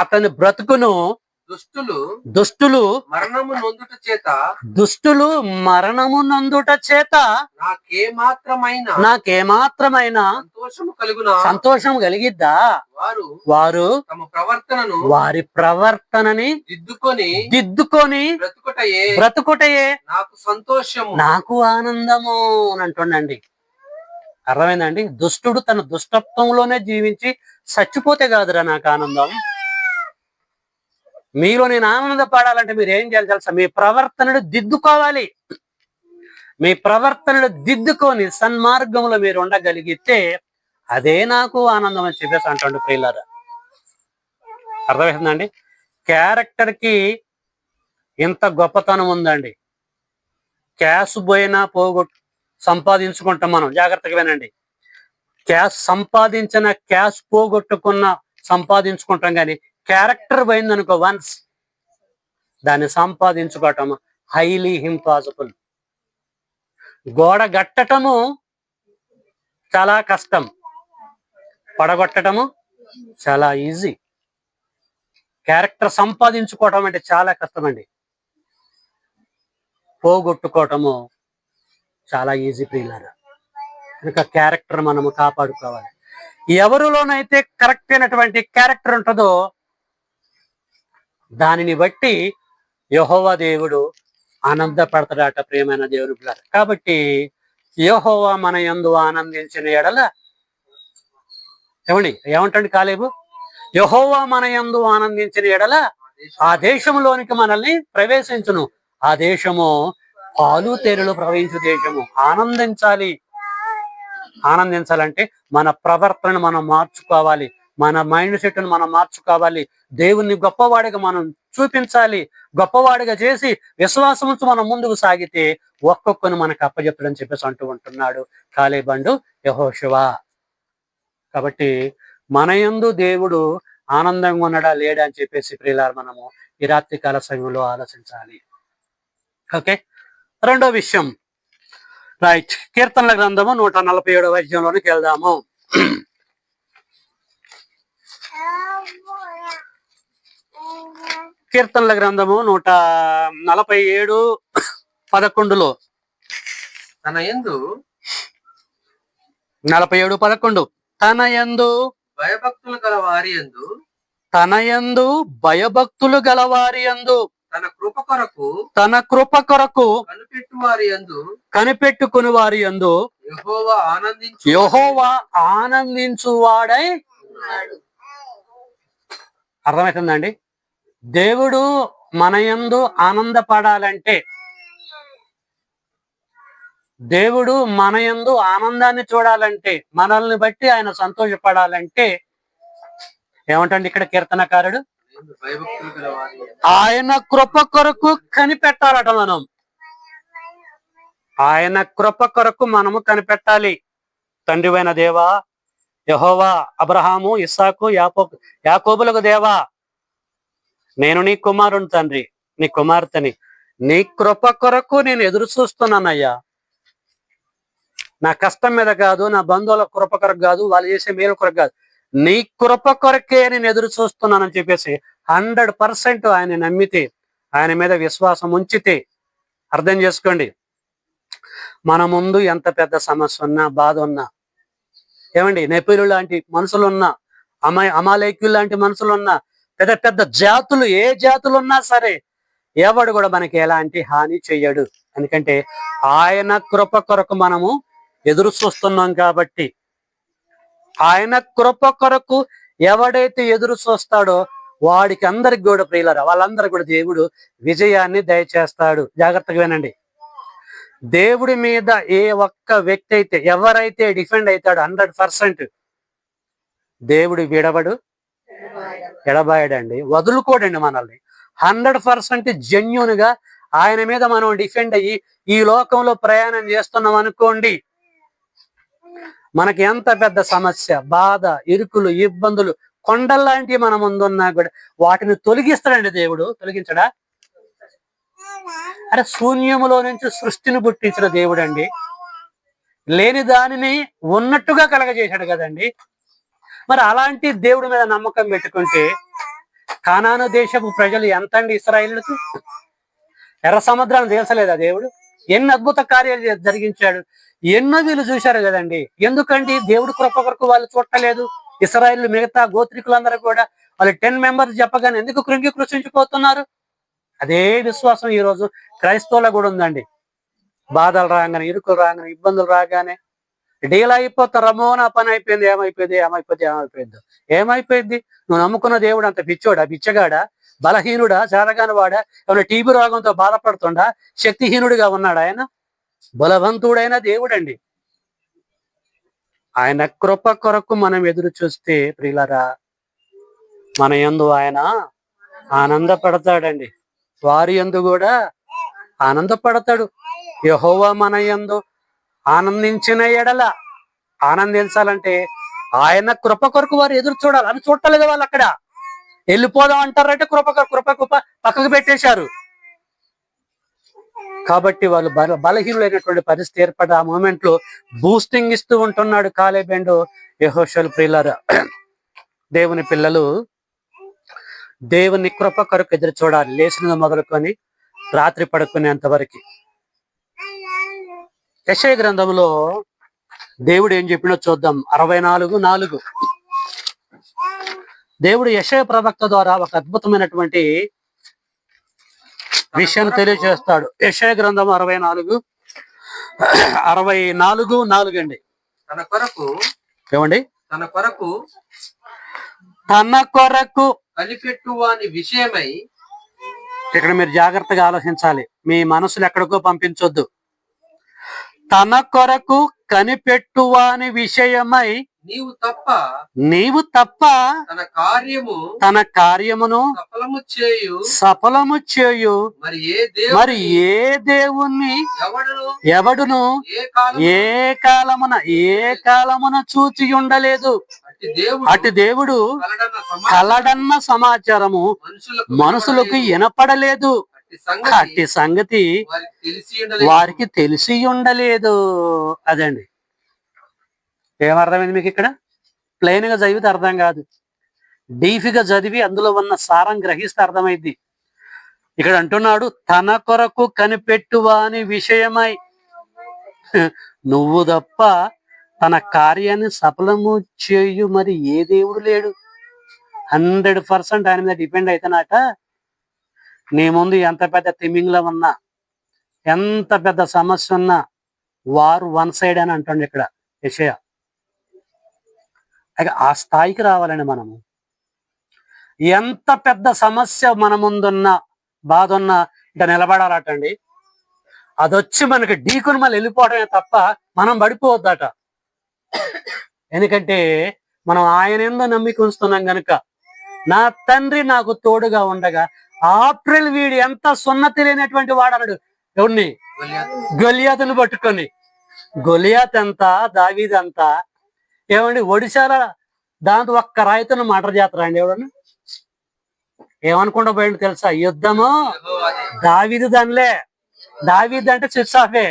అతని బ్రతుకును దుష్టులు మరణము నొందుట చేత నాకేమాత్రమైన సంతోషం కలిగిద్దా, వారి ప్రవర్తనని దిద్దుకొని బ్రతుకుటయే నాకు ఆనందము అని అంటుండండి. అర్థమైందండి? దుష్టుడు తన దుష్టత్వంలోనే జీవించి చచ్చిపోతే కాదురా నాకు ఆనందం. మీలో నేను ఆనందపడాలంటే మీరు ఏం చేయాలి తెలుసా? మీ ప్రవర్తనను దిద్దుకోవాలి. మీ ప్రవర్తనను దిద్దుకొని సన్మార్గంలో మీరు ఉండగలిగితే అదే నాకు ఆనందం అని చెప్పేసి అంటాడు ప్రియులారా. అర్థమవుతుందండి? క్యారెక్టర్ కి ఇంత గొప్పతనం ఉందండి. క్యాష్ పోయినా సంపాదించుకుంటాం మనం, జాగ్రత్తగా వినండి. సంపాదించిన క్యాష్ పోగొట్టుకున్న సంపాదించుకుంటాం, కానీ క్యారెక్టర్ పోయిందనుకో వన్స్, దాన్ని సంపాదించుకోవటం హైలీ ఇంపాసిబుల్. గోడ గట్టటము చాలా కష్టం, పడగొట్టటము చాలా ఈజీ. క్యారెక్టర్ సంపాదించుకోవటం అంటే చాలా కష్టం అండి. పోగొట్టుకోవటము చాలా ఈజీ ప్రియులారా. కనుక క్యారెక్టర్ మనము కాపాడుకోవాలి. ఎవరిలోనైతే కరెక్ట్ అయినటువంటి క్యారెక్టర్ ఉంటుందో దానిని బట్టి యెహోవా దేవుడు ఆనందపడతాడట ప్రియమైన దేవుని పిల్లలు. కాబట్టి యెహోవా మన యందు ఆనందించిన ఎడల, ఏమంటండి కాలేబు? యెహోవా మన యందు ఆనందించిన ఎడల ఆ దేశంలోనికి మనల్ని ప్రవేశించును. ఆ దేశము పాలు తేనెలు ప్రవహించు దేశము. ఆనందించాలంటే మన ప్రవర్తనను మనం మార్చుకోవాలి, మన మైండ్ సెట్ ను మనం మార్చుకోవాలి, దేవుణ్ణి గొప్పవాడిగా మనం చూపించాలి. గొప్పవాడిగా చేసి విశ్వాసంతో మనం ముందుకు సాగితే ఒక్కొక్కను మనకు అప్పచెప్పడని చెప్పేసి అంటూ ఉంటున్నాడు కాలేబండు యెహోషువ. కాబట్టి మన యందు దేవుడు ఆనందంగా ఉన్నాడా లేడా అని చెప్పేసి ప్రియులారా మనము ఈ రాత్రి కాల సమయంలో ఆలోచించాలి. ఓకే, రెండో విషయం, రైట్, కీర్తనల గ్రంథము 147వ అధ్యాయంలోనికి వెళ్దాము. కీర్తనల గ్రంథము 147:11 తన యందు 47:11 తన యందు భయభక్తులు గల వారి యందు తన కృప కొరకు కనిపెట్టుకుని వారి యందు యెహోవా ఆనందించువాడై. అర్థమవుతుందండి? దేవుడు మన యందు ఆనందపడాలంటే, దేవుడు మన యందు ఆనందాన్ని చూడాలంటే, మనల్ని బట్టి ఆయన సంతోషపడాలంటే ఏమంటండి ఇక్కడ కీర్తనకారుడు? ఆయన కృప కొరకు కనిపెట్టాలట. ఆయన కృప కొరకు మనము కనిపెట్టాలి. తండ్రివైన దేవా యెహోవా, అబ్రహాము, ఇస్సాకు, యాకోబులకు దేవా, నేను నీ కుమారుని తండ్రి, నీ కుమార్తెని, నీ కృప కొరకు నేను ఎదురు చూస్తున్నానయ్యా. నా కష్టం మీద కాదు, నా బంధువుల కృప కొరకు కాదు, వాళ్ళు చేసే మేలు కొరకు కాదు, నీ కృప కొరకే నేను ఎదురు చూస్తున్నానని చెప్పేసి 100% ఆయన నమ్మితే, ఆయన మీద విశ్వాసం ఉంచితే, అర్థం చేసుకోండి, మన ముందు ఎంత పెద్ద సమస్య ఉన్నా, బాధ ఉన్నా, నెపిలు లాంటి మనుషులున్నా, అమాలేకులు లాంటి మనుషులున్నా, పెద్ద పెద్ద జాతులు, ఏ జాతులు ఉన్నా సరే ఎవడు కూడా మనకి ఎలాంటి హాని చెయ్యడు. ఎందుకంటే ఆయన కృప కొరకు మనము ఎదురు చూస్తున్నాం కాబట్టి. ఆయన కృప కొరకు ఎవడైతే ఎదురు చూస్తాడో వాడికి అందరికి కూడా ప్రియులారా, వాళ్ళందరూ కూడా దేవుడు విజయాన్ని దయచేస్తాడు. జాగ్రత్తగా వినండి. దేవుడి మీద ఏ ఒక్క వ్యక్తి అయితే ఎవరైతే డిఫెండ్ అవుతాడో 100% దేవుడు విడవడు, ఎడబాయడండి, వదులుకోడండి మనల్ని. 100% జెన్యున్ గా ఆయన మీద మనం డిఫెండ్ అయ్యి ఈ లోకంలో ప్రయాణం చేస్తున్నాం అనుకోండి, మనకి ఎంత పెద్ద సమస్య, బాధ, ఇరుకులు, ఇబ్బందులు, కొండల్లాంటివి మన ముందున్నా కూడా వాటిని తొలగిస్తాడండి దేవుడు. తొలగించడా? అరే శూన్యములో నుంచి సృష్టిని పుట్టించిన దేవుడు అండి. లేని దానిని ఉన్నట్టుగా కలగజేశాడు కదండి. మరి అలాంటి దేవుడి మీద నమ్మకం పెట్టుకుంటే కానాను దేశపు ప్రజలు ఎంతండి ఇశ్రాయేలుకు? ఎర్ర సముద్రాన్ని తీర్చలేదా దేవుడు? ఎన్ని అద్భుత కార్యాలు జరిగించాడు, ఎన్నో వీళ్ళు చూశారు కదండి. ఎందుకంటే దేవుడు కృప కొరకు వాళ్ళు చూడలేదు. ఇశ్రాయేలు మిగతా గోత్రికులందరూ కూడా వాళ్ళు 10 మెంబర్స్ చెప్పగానే ఎందుకు కృంగి కృషించిపోతున్నారు? అదే విశ్వాసం ఈ రోజు క్రైస్తవుల కూడా ఉందండి. బాధలు రాగానే, ఇరుకులు రాగానే, ఇబ్బందులు రాగానే డీల్ అయిపోతారమో, నా పని అయిపోయింది, ఏమైపోయింది? నువ్వు నమ్ముకున్న దేవుడు అంత పిచ్చోడా, బిచ్చగాడా, బలహీనుడా, చేరగాని వాడా, ఏమైనా టీబీ రోగంతో బాధపడుతుండా, శక్తిహీనుడిగా ఉన్నాడు? ఆయన బలవంతుడైన దేవుడండి. ఆయన కృప కొరకు మనం ఎదురు చూస్తే ప్రియులరా, మన యందు ఆయన ఆనందపడతాడండి. వారి యందు కూడా ఆనందపడతాడు. యెహోవా మన యందు ఆనందించిన ఎడల, ఆనందించాలంటే ఆయన కృప కొరకు వారు ఎదురు చూడాలి. అని చూడలేదు వాళ్ళు. అక్కడ వెళ్ళిపోదాం అంటారంటే కృప పక్కకు పెట్టేశారు. కాబట్టి వాళ్ళు బలహీనులైనటువంటి పరిస్థితి ఏర్పడి ఆ మూమెంట్ లో బూస్టింగ్ ఇస్తూ ఉంటున్నాడు కాలేబు యెహోషువ. ప్రియులారా, దేవుని పిల్లలు దేవుని కృప కొరకు ఎదురు చూడాలి, లేచిన మొదలుకొని రాత్రి పడుకునేంత వరకు. యెషయా గ్రంథంలో దేవుడు ఏం చెప్పినో చూద్దాం. 64:4 దేవుడు యెషయా ప్రవక్త ద్వారా ఒక అద్భుతమైనటువంటి విషయాన్ని తెలియజేస్తాడు. యెషయా గ్రంథం 64:4 అండి. తన కొరకు ఏమండి? తన కొరకు కనిపెట్టు వాని విషయమై. ఇక్కడ మీరు జాగ్రత్తగా ఆలోచించాలి, మీ మనసులు ఎక్కడికో పంపించొద్దు. తన కొరకు కనిపెట్టువాని విషయమై నీవు తప్ప తన కార్యమును సఫలము చేయు మరి ఏ దేవుణ్ణి ఎవడును ఏ కాలమున చూచి ఉండలేదు. అటు దేవుడు కలడన్న సమాచారము మనుషులకు వినపడలేదు. అట్టి సంగతి వారికి తెలిసి ఉండలేదు. అదండి. ఏమర్థమైంది మీకు? ఇక్కడ ప్లెయిన్ గా చదివితే అర్థం కాదు, డీఫీగా చదివి అందులో ఉన్న సారం గ్రహిస్తే అర్థమైంది. ఇక్కడ అంటున్నాడు, తన కొరకు కనిపెట్టువాని విషయమై నువ్వు తప్ప తన కార్యాన్ని సఫలము చేయు మరి ఏ దేవుడు లేడు. 100% ఆయన మీద డిపెండ్ అయితేనాట నీ ముందు ఎంత పెద్ద తిమింగ్లం ఉన్నా, ఎంత పెద్ద సమస్య ఉన్నా, వారు వన్ సైడ్ అని అంటుండే ఇక్కడ యెషయా. ఆ స్థాయికి రావాలండి మనము. ఎంత పెద్ద సమస్య మన ముందున్న, బాధ ఉన్నా ఇంకా నిలబడాలటండి. అదొచ్చి మనకి ఢీకుని మళ్ళీ వెళ్ళిపోవడమే తప్ప మనం పడిపోవద్దట. ఎందుకంటే మనం ఆయన ఏందో నమ్మిక ఉంచుతున్నాం గనుక. నా తండ్రి నాకు తోడుగా ఉండగా ఆప్రిల్ వీడు ఎంత సున్నతి లేనటువంటి వాడన్నాడు. ఎవరిని? గొలియాతుని పట్టుకొని. గొలియాత్ ఎంత, దావీదు ఎంత? ఏమండి, ఒడిశాల దాంతో ఒక్క రాయితోని మటర్ చేస్తారా అండి ఎవడన్నా? ఏమనుకుంటా పోయింది తెలుసా? యుద్ధము దావీదు దానిలే. దావీదు అంటే చిత్సాఫే.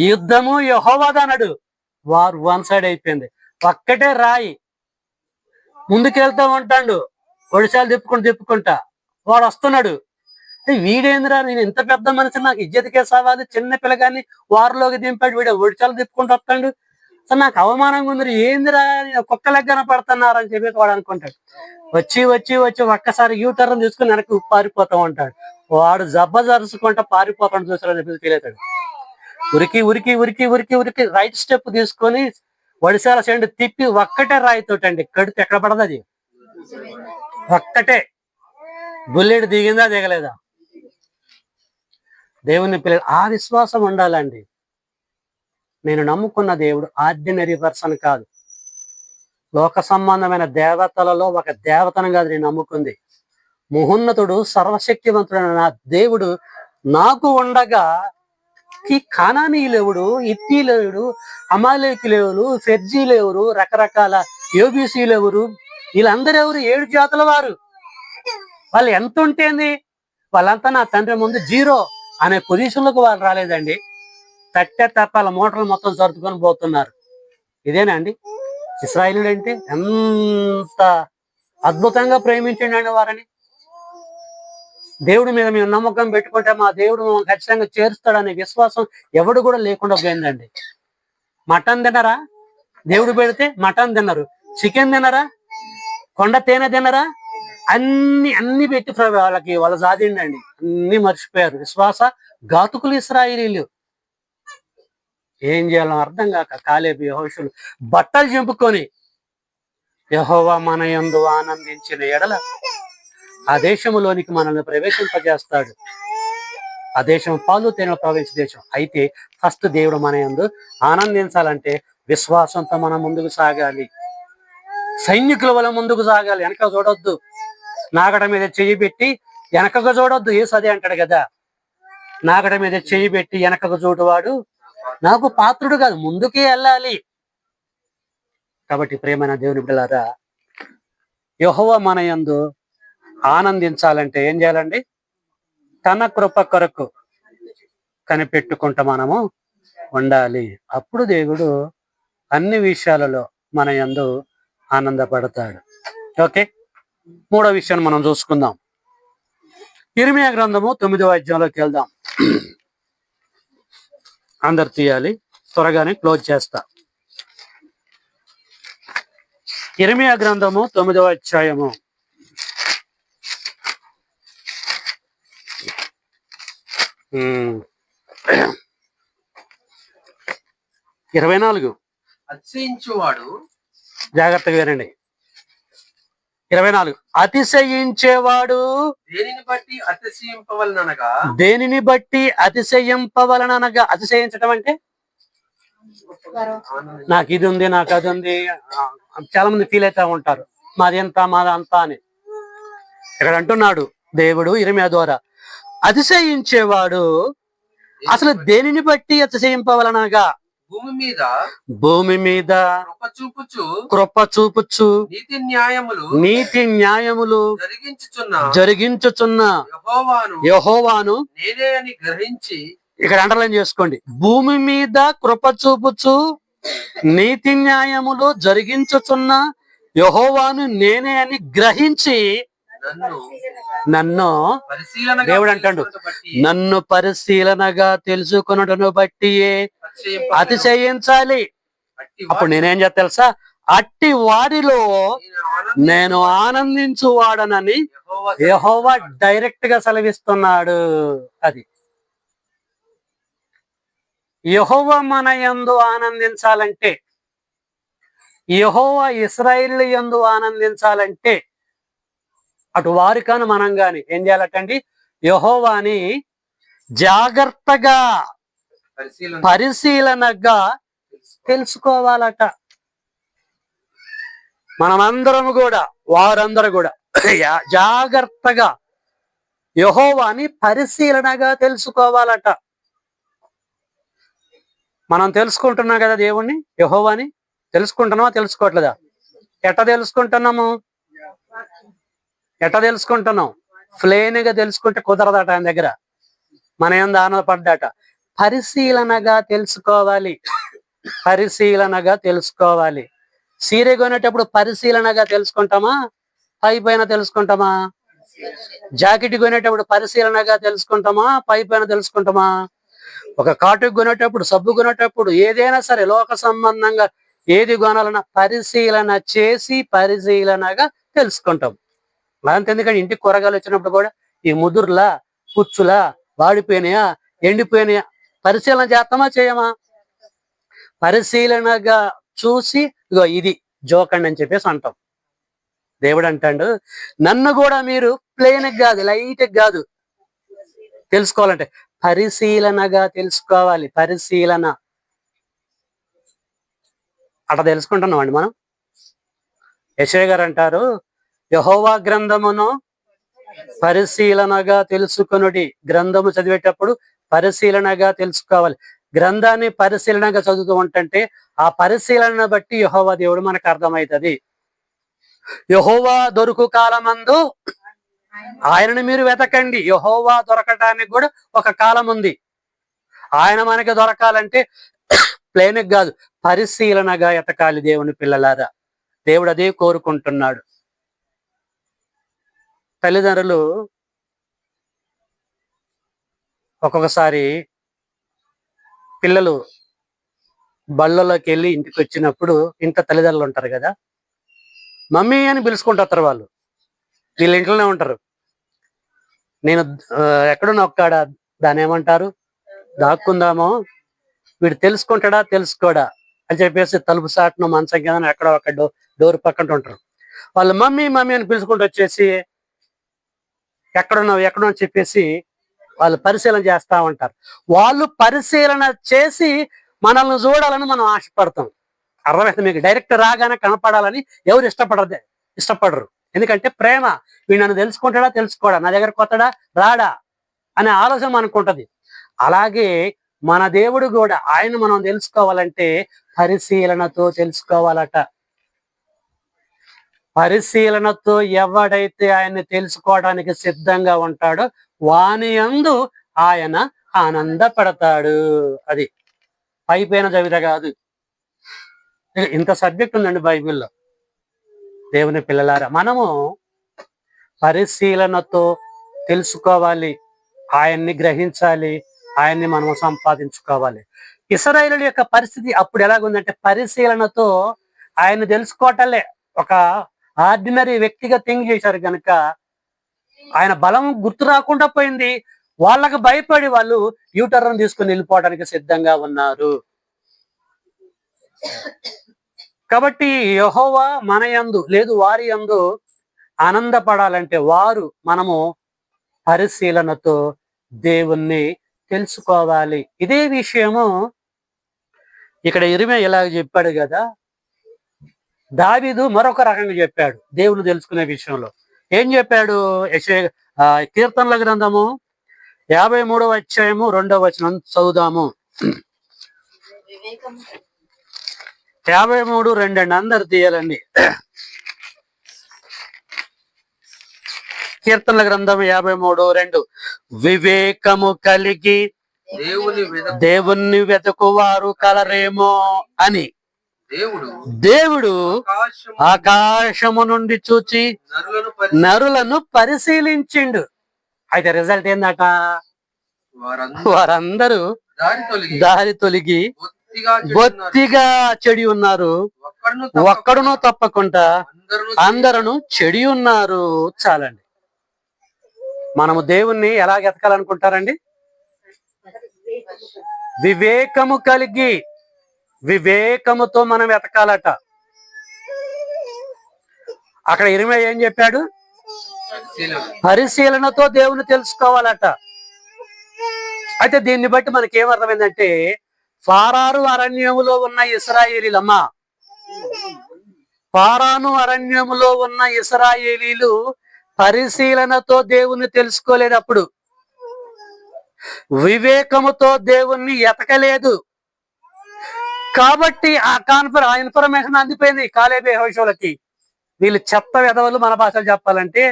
యుద్ధము యెహోవాది అన్నాడు. వారు వన్ సైడ్ అయిపోయింది. ఒక్కటే రాయి ముందుకెళ్తా ఉంటాడు. ఒడిశాలు తిప్పుకుంటా వాడు వస్తున్నాడు. వీడేంద్రా, నేను ఇంత పెద్ద మనిషి, నాకు ఇజ్జతికే సవాలి, చిన్న పిల్లగాన్ని వారిలోకి దింపాడు, వీడు ఒడిశాలు తిప్పుకుంటూ వస్తాడు. అసలు నాకు అవమానంగా ఉంది, ఏందిరా కుక్కలెగ్గన పడుతున్నారని చెప్పేసి వాడు అనుకుంటాడు. వచ్చి ఒక్కసారి యూటర్న్ తీసుకుని వెనక్కి పారిపోతా ఉంటాడు. వాడు జబ్బజరుచుకుంటా పారిపోతాడు చూసారని చెప్పేసి ఫీల్ అవుతాడు. ఉరికి రైట్ స్టెప్ తీసుకొని ఒడిశాల సైడ్ తిప్పి ఒక్కటే రాయితోటండి కడితే ఎక్కడ పడదు అది. ఒక్కటే బుల్లెట్ దిగిందా దిగలేదా? దేవుని పిల్లలు ఆ విశ్వాసం ఉండాలండి. నేను నమ్ముకున్న దేవుడు ఆర్డినరీ పర్సన్ కాదు. లోక సంబంధమైన దేవతలలో ఒక దేవతను కాదు నేను నమ్ముకుంది. మహోన్నతుడు సర్వశక్తివంతుడైన నా దేవుడు నాకు ఉండగా ఈ కానానీయులెవడు, ఇత్తీలెవడు, అమాలేకులెవరు, ఫెర్జీలెవరు, రకరకాల యోబీసీలెవరు, వీళ్ళందరూ ఎవరు? 7 జాతుల వారు. వాళ్ళు ఎంత ఉంటేంది? వాళ్ళంతా నా తండ్రి ముందు జీరో అనే పొజిషన్లోకి వాళ్ళు రాలేదండి. తట్టే తప్పాల మోటార్లు మొత్తం సర్దుకొని పోతున్నారు. ఇదేనా అండి ఇశ్రాయేలీయులు అంటే? ఎంత అద్భుతంగా ప్రేమించండి వారని. దేవుడి మీద మేము నమ్మకం పెట్టుకుంటే మా దేవుడు మమ్మల్ని ఖచ్చితంగా చేరుస్తాడనే విశ్వాసం ఎవడు కూడా లేకుండా పోయిందండి. మటన్ తినరా? దేవుడు పెడితే మటన్ తిన్నారు. చికెన్ తినరా? కొండ తేనె తినరా? అన్ని పెట్టి వాళ్ళ సాధిండండి. అన్ని మర్చిపోయారు. విశ్వాస ఘాతుకులు ఇశ్రాయేలీయులు. ఏం చేయాలో అర్థం కాక కాలేబు యెహోషులు బట్టలు చింపుకొని యెహోవా మన యందు ఆనందించిన ఎడల ఆ దేశంలోనికి మనల్ని ప్రవేశింపజేస్తాడు. ఆ దేశం పాలు తేనెలు ప్రవేశ దేశం. అయితే ఫస్ట్ దేవుడు మన యందు ఆనందించాలంటే విశ్వాసంతో మనం ముందుకు సాగాలి. సైనికుల వల్ల ముందుకు సాగాలి. వెనక చూడొద్దు. నాగడ మీద చెయ్యి పెట్టి వెనకకు చూడొద్దు. యేసు అదే అంటాడు కదా, నాగడ మీద చెయ్యి పెట్టి వెనకకు చూడువాడు నాకు పాత్రుడు కాదు, ముందుకే వెళ్ళాలి. కాబట్టి ప్రేమైన దేవుని బిడ్డలారా, యెహోవా మన యందు ఆనందించాలంటే ఏం చేయాలండి? తన కృప కొరకు కనిపెట్టుకుంటూ మనము ఉండాలి. అప్పుడు దేవుడు అన్ని విషయాలలో మన యందు ఆనందపడతాడు. ఓకే, 3వ విషయాన్ని మనం చూసుకుందాం. ఇర్మియా గ్రంథము 9వ అధ్యాయంలోకి వెళ్దాం. అందరు తీయాలి, త్వరగానే క్లోజ్ చేస్తా. ఇర్మియా గ్రంథము 9వ అధ్యాయము 24. అతిశయించువాడు జాగ్రత్తగా వినండి. 24. అతిశయించేవాడు దేనిని బట్టి అతిశయింపవలనగా, దేనిని బట్టి అతిశయింపవలనగా. అతిశయించడం అంటే నాకు ఇది ఉంది, నాకు అది ఉంది. చాలా మంది ఫీల్ అవుతా ఉంటారు, మాది ఎంత, మాది అంతా అని. ఇక్కడ అంటున్నాడు దేవుడు ఇర్మియా ద్వారా, అతిశయించేవాడు అసలు దేనిని బట్టి అతిశయింపవలనగా, భూమి మీద కృప చూపుచు నీతి న్యాయములు జరిగించుచున్న యెహోవాను నేనే అని గ్రహించి. ఇక్కడ అండర్లైన్ చేసుకోండి. భూమి మీద కృప చూపుచు నీతి న్యాయములు జరిగించుచున్న యెహోవాను నేనే అని గ్రహించి నన్ను దేవుడు అంటాడు, నన్ను పరిశీలనగా తెలుసుకొనుటను బట్టి అతిశయించాలి. అప్పుడు నేనేం చేస్తా తెలుసా? అట్టి వారిలో నేను ఆనందించు వాడనని యెహోవా డైరెక్ట్ గా సెలవిస్తున్నాడు. అది యెహోవా మన యందు ఆనందించాలంటే, యెహోవా ఇశ్రాయేలు యందు ఆనందించాలంటే, అటు వారు కాని మనం కాని ఏం చేయాలటండి? యెహోవాని జాగ్రత్తగా పరిశీలనగా తెలుసుకోవాలట. మనమందరం కూడా, వారందరూ కూడా జాగ్రత్తగా యెహోవాని పరిశీలనగా తెలుసుకోవాలట. మనం తెలుసుకుంటున్నాం కదా దేవుణ్ణి, యెహోవాని తెలుసుకుంటున్నామా? తెలుసుకోవట్లేదా? ఎట్ట తెలుసుకుంటున్నాము? ప్లేన్ గా తెలుసుకుంటే కుదరదట ఆయన దగ్గర. మన ఏందో ఆనందపడ్డాట. పరిశీలనగా తెలుసుకోవాలి. సీరే కొనేటప్పుడు పరిశీలనగా తెలుసుకుంటామా? పైపైన తెలుసుకుంటామా? జాకెట్ కొనేటప్పుడు పరిశీలనగా తెలుసుకుంటామా? పైపైన తెలుసుకుంటామా? ఒక కాటు కొనేటప్పుడు, సబ్బు కొనేటప్పుడు, ఏదైనా సరే లోక సంబంధంగా ఏది కొనాలన్నా పరిశీలన చేసి పరిశీలనగా తెలుసుకుంటాం. అంత ఎందుకంటే ఇంటికి కూరగాయలు వచ్చినప్పుడు కూడా ఈ ముదురులా, పుచ్చులా, వాడిపోయినాయా, ఎండిపోయినాయా పరిశీలన చేస్తామా చేయమా? పరిశీలనగా చూసి ఇగో ఇది జోకండి అని చెప్పేసి అంటాం. దేవుడు అంటాడు, నన్ను కూడా మీరు ప్లేన్ కాదు, లైట్ కాదు తెలుసుకోవాలంటే పరిశీలనగా తెలుసుకోవాలి. పరిశీలన అట్లా తెలుసుకుంటున్నాం అండి మనం. యెషయా గారు అంటారు, యెహోవా గ్రంథమును పరిశీలనగా తెలుసుకొనుడి. గ్రంథము చదివేటప్పుడు పరిశీలనగా తెలుసుకోవాలి. గ్రంథాన్ని పరిశీలనగా చదువుతూ ఉంటే ఆ పరిశీలన బట్టి యెహోవా దేవుడు మనకు అర్థమవుతుంది. యెహోవా దొరుకు కాలమందు ఆయనను మీరు వెతకండి. యెహోవా దొరకటానికి కూడా ఒక కాలం ఉంది. ఆయన మనకి దొరకాలంటే ప్లేన్కి కాదు, పరిశీలనగా ఎతకాలి. దేవుని పిల్లలారా, దేవుడు అదే కోరుకుంటున్నాడు. తల్లిదండ్రులు ఒక్కొక్కసారి పిల్లలు బళ్ళలోకి వెళ్ళి ఇంటికి వచ్చినప్పుడు ఇంత తల్లిదండ్రులు ఉంటారు కదా, మమ్మీ అని పిలుచుకుంటారు. వాళ్ళు వీళ్ళ ఇంట్లోనే ఉంటారు. నేను ఎక్కడున్నా ఒక్కడ దాని ఏమంటారు, దాక్కుందామో, వీడు తెలుసుకుంటాడా తెలుసుకోడా అని చెప్పేసి తలుపు సాటును మంచం కింద ఎక్కడో ఒక డోర్ పక్కన ఉంటారు. వాళ్ళు మమ్మీ మమ్మీ అని పిలుచుకుంటూ వచ్చేసి ఎక్కడున్నావు ఎక్కడున్నా అని చెప్పేసి వాళ్ళు పరిశీలన చేస్తా ఉంటారు. వాళ్ళు పరిశీలన చేసి మనల్ని చూడాలని మనం ఆశపడతాం. అర్థమైతే మీకు? డైరెక్ట్ రాగానే కనపడాలని ఎవరు ఇష్టపడరు. ఎందుకంటే ప్రేమ. వీడు నన్ను తెలుసుకుంటాడా తెలుసుకోడా, నా దగ్గరకు వస్తాడా రాడా అనే ఆలోచన మనకు ఉంటది. అలాగే మన దేవుడు కూడా ఆయన మనం తెలుసుకోవాలంటే పరిశీలనతో తెలుసుకోవాలట. పరిశీలనతో ఎవడైతే ఆయన్ని తెలుసుకోవడానికి సిద్ధంగా ఉంటాడో వాని యందు ఆయన ఆనందపడతాడు. అది పైపైన చదివితే కాదు. ఇంత సబ్జెక్ట్ ఉందండి బైబిల్లో. దేవుని పిల్లలారా, మనము పరిశీలనతో తెలుసుకోవాలి, ఆయన్ని గ్రహించాలి, ఆయన్ని మనము సంపాదించుకోవాలి. ఇశ్రాయేలు యొక్క పరిస్థితి అప్పుడు ఎలాగుందంటే పరిశీలనతో ఆయన్ని తెలుసుకోవటంలే ఒక ఆర్డినరీ వ్యక్తిగా థింక్ చేశారు కనుక ఆయన బలం గుర్తు రాకుండా పోయింది. వాళ్ళకు భయపడి వాళ్ళు యూటర్న్ తీసుకుని వెళ్ళిపోవడానికి సిద్ధంగా ఉన్నారు. కాబట్టి యెహోవా మన యందు లేదు వారి యందు ఆనందపడాలంటే మనము పరిశీలనతో దేవుణ్ణి తెలుసుకోవాలి. ఇదే విషయము ఇక్కడ ఇర్మీయా ఇలాగ చెప్పాడు కదా, దావీదు మరొక రకంగా చెప్పాడు దేవుని తెలుసుకునే విషయంలో. ఏం చెప్పాడు? కీర్తనల గ్రంథము 53వ అధ్యాయము 2వ వచనం చదువుదాము. 53:2 అండి, అందరు తీయాలండి. కీర్తనల గ్రంథం 53:2 వివేకము కలిగి దేవుణ్ణి వెతుకువారు కలరేమో అని దేవుడు ఆకాశము నుండి చూచి నరులను పరిశీలించిండు. అయితే రిజల్ట్ ఏందట? వారందరూ దారి తొలగి బొత్తిగా చెడి ఉన్నారు, ఒక్కడునో తప్పకుండా అందరూ చెడి ఉన్నారు. చాలండి. మనము దేవుణ్ణి ఎలా ఎతకాలనుకుంటారండి? వివేకము కలిగి, వివేకముతో మనం ఎతకాలట. అక్కడ ఇర్మీయా ఏం చెప్పాడు? పరిశీలనతో దేవుని తెలుసుకోవాలట. అయితే దీన్ని బట్టి మనకి ఏమర్థమైందంటే ఫారాను అరణ్యములో ఉన్న ఇశ్రాయేలీలమ్మ, ఫారాను అరణ్యములో ఉన్న ఇశ్రాయేలీలు పరిశీలనతో దేవుణ్ణి తెలుసుకోలేనప్పుడు, వివేకముతో దేవుణ్ణి ఎతకలేదు. కాబట్టి ఆ ఇన్ఫర్మేషన్ అందిపోయింది కాలేబు యెహోషువలకి. వీళ్ళు చెత్త వెధవలు, మన భాషలు చెప్పాలంటే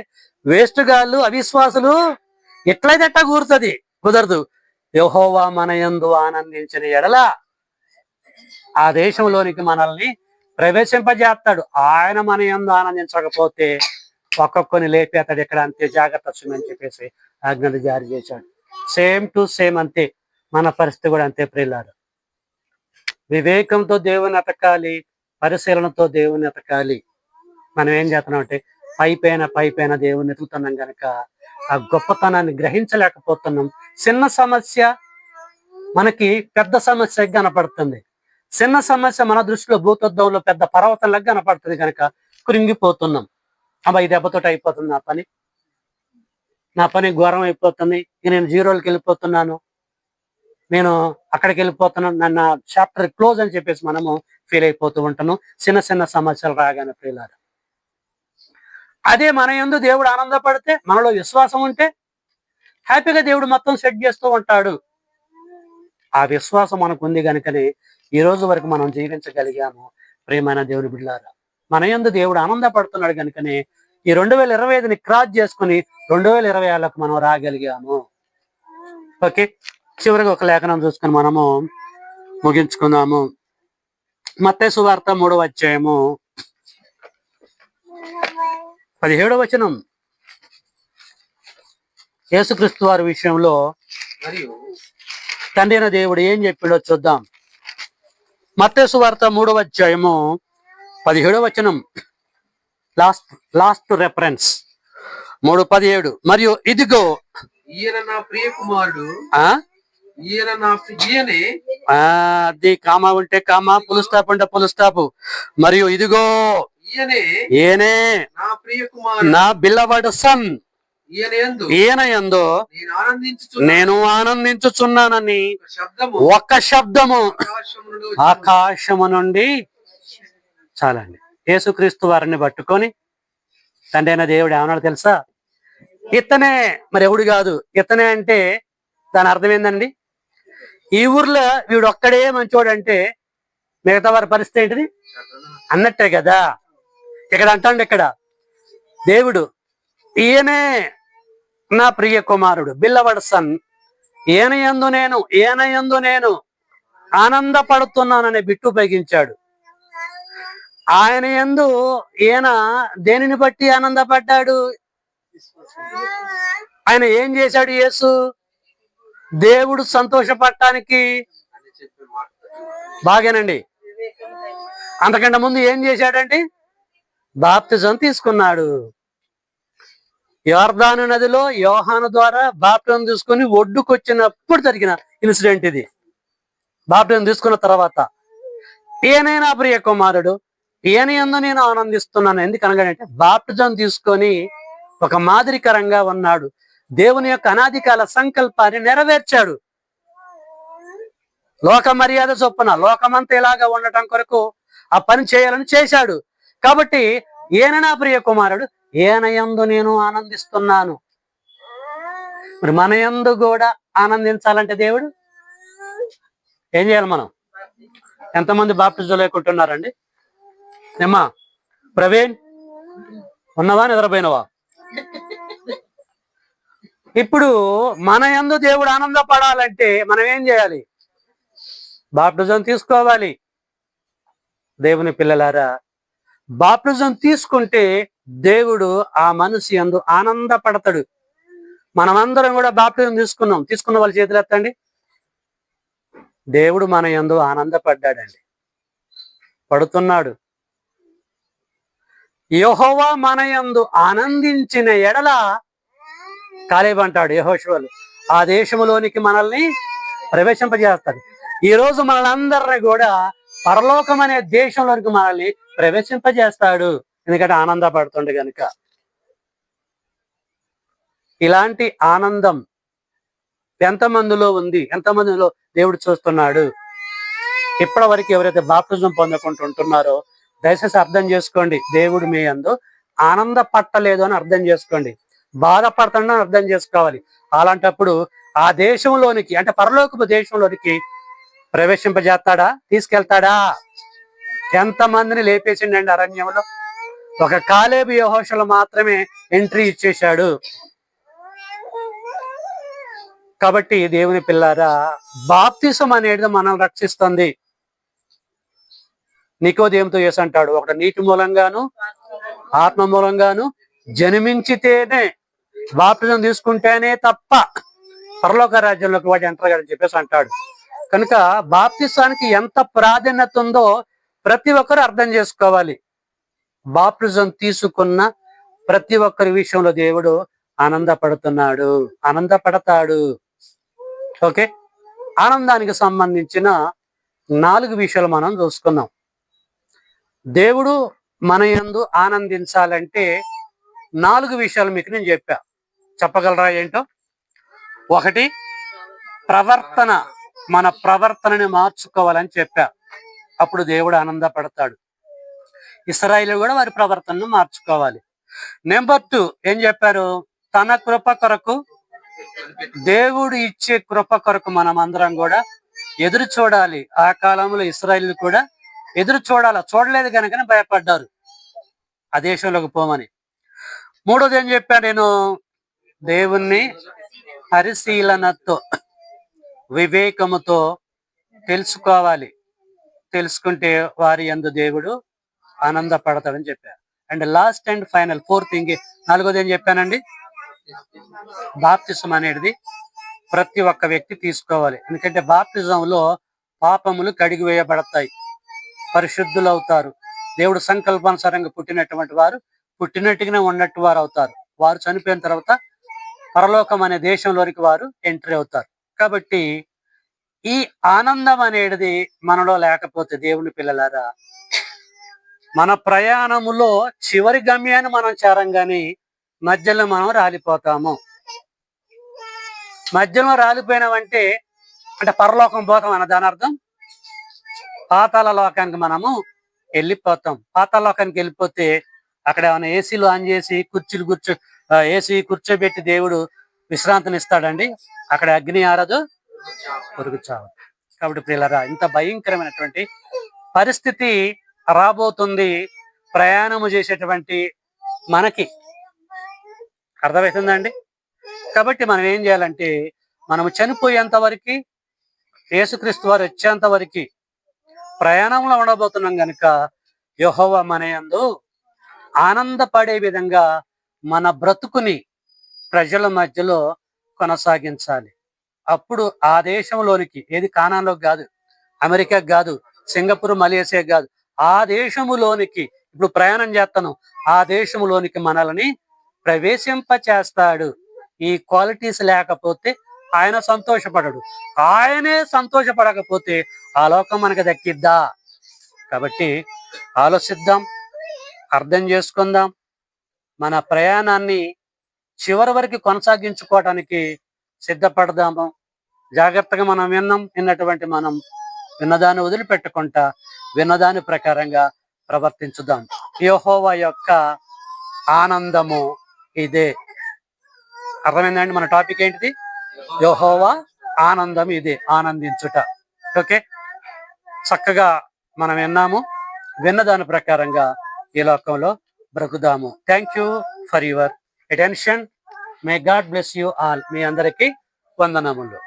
వేస్ట్ గాళ్ళు, అవిశ్వాసులు. ఎట్లయితే కూరుతుంది, కుదరదు. యెహోవా మన యందు ఆనందించిన ఎడల ఆ దేశంలోనికి మనల్ని ప్రవేశింపజేస్తాడు. ఆయన మన యందు ఆనందించకపోతే ఒక్కొక్కని లేపేస్తాడు. ఇక్కడ అంతే, జాగ్రత్త అని చెప్పేసి ఆజ్ఞలు జారీ చేశాడు. సేమ్ టు సేమ్ అంతే మన పరిస్థితి కూడా అంతే ప్రియులారా. వివేకంతో దేవుని ఎతకాలి, పరిశీలనతో దేవుని ఎతకాలి. మనం ఏం చేస్తున్నాం అంటే పైపైన దేవుని ఎతుకుతున్నాం కనుక ఆ గొప్పతనాన్ని గ్రహించలేకపోతున్నాం. చిన్న సమస్య మనకి పెద్ద సమస్య కనపడుతుంది. చిన్న సమస్య మన దృష్టిలో భూతద్దంలో పెద్ద పర్వతంలాగా కనపడుతుంది కనుక కృంగిపోతున్నాం. అబ్బా, ఈ దెబ్బతోటి అయిపోతుంది నా పని ఘోరం అయిపోతుంది, నేను జీరోలకి వెళ్ళిపోతున్నాను నేను అక్కడికి వెళ్ళిపోతున్నాను, నన్ను చాప్టర్ క్లోజ్ అని చెప్పేసి మనము ఫీల్ అయిపోతూ ఉంటాను చిన్న చిన్న సమస్యలు రాగానే ప్రియులారా. అదే మన యందు దేవుడు ఆనందపడితే, మనలో విశ్వాసం ఉంటే హ్యాపీగా దేవుడు మొత్తం సెట్ చేస్తూ ఉంటాడు. ఆ విశ్వాసం మనకు ఉంది కనుకనే ఈ రోజు వరకు మనం జీవించగలిగాము. ప్రియమైన దేవుని బిడ్డలారా, మన యందు దేవుడు ఆనందపడుతున్నాడు కనుకనే ఈ 2025ని క్రాస్ చేసుకుని 2026లకు మనం రాగలిగాము. ఓకే, చివరిగా ఒక లేఖనం చూసుకుని మనము ముగించుకుందాము. మత్తయి సువార్త 3వ అధ్యాయము 17వ వచనం. యేసుక్రీస్తు వారి విషయంలో మరియు తండ్రి అయిన దేవుడు ఏం చెప్పాడో చూద్దాం. మత్తయి సువార్త 3వ అధ్యాయము 17వ వచనం, లాస్ట్ రెఫరెన్స్ 3:17. మరియు ఇదిగో ఈయన నా ప్రియ కుమారుడు, ఆ ఈయనే అది కామా ఉంటే కామా, పుల్ స్టాప్ ఉంటే పుల్ స్టాప్. మరియు ఇదిగో ఈయనే నా ప్రియ కుమారుడు, నా బిల్లవడ్ సన్, ఈయన యందు నేను ఆనందించుచున్నానని ఒక శబ్దము ఆకాశము నుండి. చాలండి. యేసుక్రీస్తు వారిని పట్టుకొని తండ్రి అయిన దేవుడు ఏమన్నాడు తెలుసా? ఇతనే, మరి ఎవడు కాదు, ఇతనే అంటే దాని అర్థం ఏందండి? ఈ ఊర్లో వీడు ఒక్కడే మంచోడు అంటే మిగతా వారి పరిస్థితి ఏంటిది అన్నట్టే కదా. ఇక్కడ అంటాండి, ఇక్కడ దేవుడు ఈయనే నా ప్రియ కుమారుడు, బిల్లవడ్ సన్, ఈయన యందు నేను ఆనందపడుతున్నాననే బిట్టు ఉపయోగించాడు. ఆయన యందు ఈయన దేనిని బట్టి ఆనందపడ్డాడు? ఆయన ఏం చేశాడు? యేసు దేవుడు సంతోషపడటానికి. బాగానండి. అంతకంటే ముందు ఏం చేశాడండి? బాప్తిజం తీసుకున్నాడు. యోర్దాను నదిలో యోహాను ద్వారా బాప్తిజం తీసుకుని ఒడ్డుకొచ్చినప్పుడు జరిగిన ఇన్సిడెంట్ ఇది. బాప్తిజం తీసుకున్న తర్వాత ఈయనే నా ప్రియ కుమారుడు, ఈయన యందు నేను ఆనందిస్తున్నాను. ఎందుకనగానంటే బాప్తిజం తీసుకొని ఒక మాదిరికరంగా ఉన్నాడు. దేవుని యొక్క అనాదికాల సంకల్పాన్ని నెరవేర్చాడు. లోక మర్యాద చొప్పున లోకమంతా ఇలాగా ఉండటం కొరకు ఆ పని చేయాలని చేశాడు. కాబట్టి ఈయన నా ప్రియ కుమారుడు, ఈయన యందు నేను ఆనందిస్తున్నాను. మరి మన యందు కూడా ఆనందించాలంటే దేవుడు ఏం చేయాలి? మనం ఎంతమంది బాప్టిజం లేకుంటున్నారండి? ఏమ్మా ప్రవీణ్, ఉన్నవా నిద్రపోయినవా? ఇప్పుడు మన యందు దేవుడు ఆనందపడాలంటే మనం ఏం చేయాలి? బాప్టిజం తీసుకోవాలి. దేవుని పిల్లలారా, బాప్టిజం తీసుకుంటే దేవుడు ఆ మనిషి యందు ఆనందపడతాడు. మనమందరం కూడా బాప్టిజం తీసుకున్న వాళ్ళ చేతులు ఎత్తండి. దేవుడు మన యందు ఆనందపడ్డాడండి, పడుతున్నాడు. యెహోవా మన యందు ఆనందించిన ఎడల, కాలేబు అంటాడు యెహోషువలు, ఆ దేశంలోనికి మనల్ని ప్రవేశింపజేస్తాడు. ఈ రోజు మనల్ని కూడా పరలోకం అనే దేశంలోనికి మనల్ని ప్రవేశింపజేస్తాడు. ఎందుకంటే ఆనందపడుతుండే గనుక. ఇలాంటి ఆనందం ఎంతమందిలో ఉంది? ఎంతమందిలో దేవుడు చూస్తున్నాడు? ఇప్పటి వరకు ఎవరైతే బాప్టిజం పొందుకుంటుంటున్నారో దయచేసి అర్థం చేసుకోండి, దేవుడు మీ యందు ఆనందపట్టలేదు అని అర్థం చేసుకోండి. బాధపడుతుండని అర్థం చేసుకోవాలి. అలాంటప్పుడు ఆ దేశంలోనికి, అంటే పరలోకపు దేశంలోనికి ప్రవేశింపజేస్తాడా? తీసుకెళ్తాడా? ఎంతమందిని లేపేసిండండి అరణ్యంలో. ఒక కాలేబు యెహోషువలు మాత్రమే ఎంట్రీ ఇచ్చేశాడు. కాబట్టి దేవుని పిల్లారా, బాప్తిసం అనేది మనం రక్షిస్తుంది. నికోదేముతో యేసు అంటాడు, ఒకటి నీటి మూలంగాను ఆత్మ మూలంగాను జన్మించితేనే, బాప్తిజం తీసుకుంటేనే తప్ప పరలోక రాజ్యంలోకి వాడు ఎంటర్ అని చెప్పేసి అంటాడు. కనుక బాప్తిసానికి ఎంత ప్రాధాన్యత ఉందో ప్రతి ఒక్కరు అర్థం చేసుకోవాలి. బాప్తిజం తీసుకున్న ప్రతి ఒక్కరి విషయంలో దేవుడు ఆనందపడుతున్నాడు, ఆనందపడతాడు. ఓకే, ఆనందానికి సంబంధించిన 4 విషయాలు మనం చూసుకున్నాం. దేవుడు మన యందు ఆనందించాలంటే 4 విషయాలు మీకు నేను చెప్పా. చెప్పగలరా ఏంటో? 1, ప్రవర్తన. మన ప్రవర్తనని మార్చుకోవాలని చెప్పా. అప్పుడు దేవుడు ఆనందపడతాడు. ఇశ్రాయేలు కూడా వారి ప్రవర్తనను మార్చుకోవాలి. నెంబర్ 2 ఏం చెప్పారు? తన కృప కొరకు, దేవుడు ఇచ్చే కృప కొరకు మనం అందరం కూడా ఎదురు చూడాలి. ఆ కాలంలో ఇశ్రాయేలు కూడా ఎదురు చూడాలి. చూడలేదు కనుక భయపడ్డారు ఆ దేశంలోకి పోమని. 3వది ఏం చెప్పాను నేను? దేవుణ్ణి పరిశీలనతో, వివేకముతో తెలుసుకోవాలి. తెలుసుకుంటే వారి యందు దేవుడు ఆనందపడతాడని చెప్పారు. And last and final 4th thing, 4వది ఏం చెప్పానండి? బాప్తిసం అనేది ప్రతి ఒక్క వ్యక్తి తీసుకోవాలి. ఎందుకంటే బాప్తిజంలో పాపములు కడిగి వేయబడతాయి, పరిశుద్ధులు అవుతారు. దేవుడు సంకల్పానుసారంగా పుట్టినటువంటి వారు పుట్టినట్టుగానే ఉన్నట్టు వారు అవుతారు. వారు చనిపోయిన తర్వాత పరలోకం అనే దేశంలోనికి వారు ఎంట్రీ అవుతారు. కాబట్టి ఈ ఆనందం అనేది మనలో లేకపోతే దేవుని పిల్లలారా, మన ప్రయాణములో చివరి గమ్యాన్ని మనం చేరంగానే మధ్యలో మనం రాలిపోతాము. మధ్యలో రాలిపోయినామంటే అంటే పరలోకం పోతాం అన్న దాని అర్థం. పాతాళ లోకానికి మనము వెళ్ళిపోతాం. పాతాళ లోకానికి వెళ్ళిపోతే అక్కడ ఏమైనా ఏసీలు ఆన్ చేసి కుర్చీలు ఏసీ కూర్చోబెట్టి దేవుడు విశ్రాంతిని ఇస్తాడండి? అక్కడ అగ్ని ఆరదు, పొరుగు చావు. కాబట్టి ప్రియులారా, ఇంత భయంకరమైనటువంటి పరిస్థితి రాబోతుంది ప్రయాణము చేసేటువంటి మనకి. అర్థమవుతుందండి? కాబట్టి మనం ఏం చేయాలంటే, మనము చనిపోయేంత వరకు, యేసుక్రీస్తు వారు వచ్చేంత వరకు ప్రయాణంలో ఉండబోతున్నాం కనుక యెహోవా మన యందు ఆనందపడే విధంగా మన బ్రతుకుని ప్రజల మధ్యలో కొనసాగించాలి. అప్పుడు ఆ దేశంలోనికి, ఏది కానాన్లోకి కాదు, అమెరికా కాదు, సింగపూర్, మలేసియా కాదు, ఆ దేశములోనికి ఇప్పుడు ప్రయాణం చేస్తాను, ఆ దేశములోనికి మనల్ని ప్రవేశింపచేస్తాడు. ఈ క్వాలిటీస్ లేకపోతే ఆయన సంతోషపడడు. ఆయనే సంతోషపడకపోతే ఆ లోకం మనకు దక్కిద్దా? కాబట్టి ఆలోచిద్దాం, అర్థం చేసుకుందాం. మన ప్రయాణాన్ని చివరి వరకు కొనసాగించుకోవడానికి సిద్ధపడదాము. జాగ్రత్తగా మనం విన్నటువంటి మనం విన్నదాన్ని వదిలిపెట్టకుండా విన్నదాని ప్రకారంగా ప్రవర్తించుదాం. యెహోవా యొక్క ఆనందము ఇదే. అర్థమైందండి? మన టాపిక్ ఏంటిది? యెహోవా ఆనందం ఇదే, ఆనందించుట. ఓకే, చక్కగా మనం విన్న దాని ప్రకారంగా ఈ లోకంలో బ్రతుకుదాము. Thank you for your attention. May God bless you all. మీ అందరికీ వందనములు.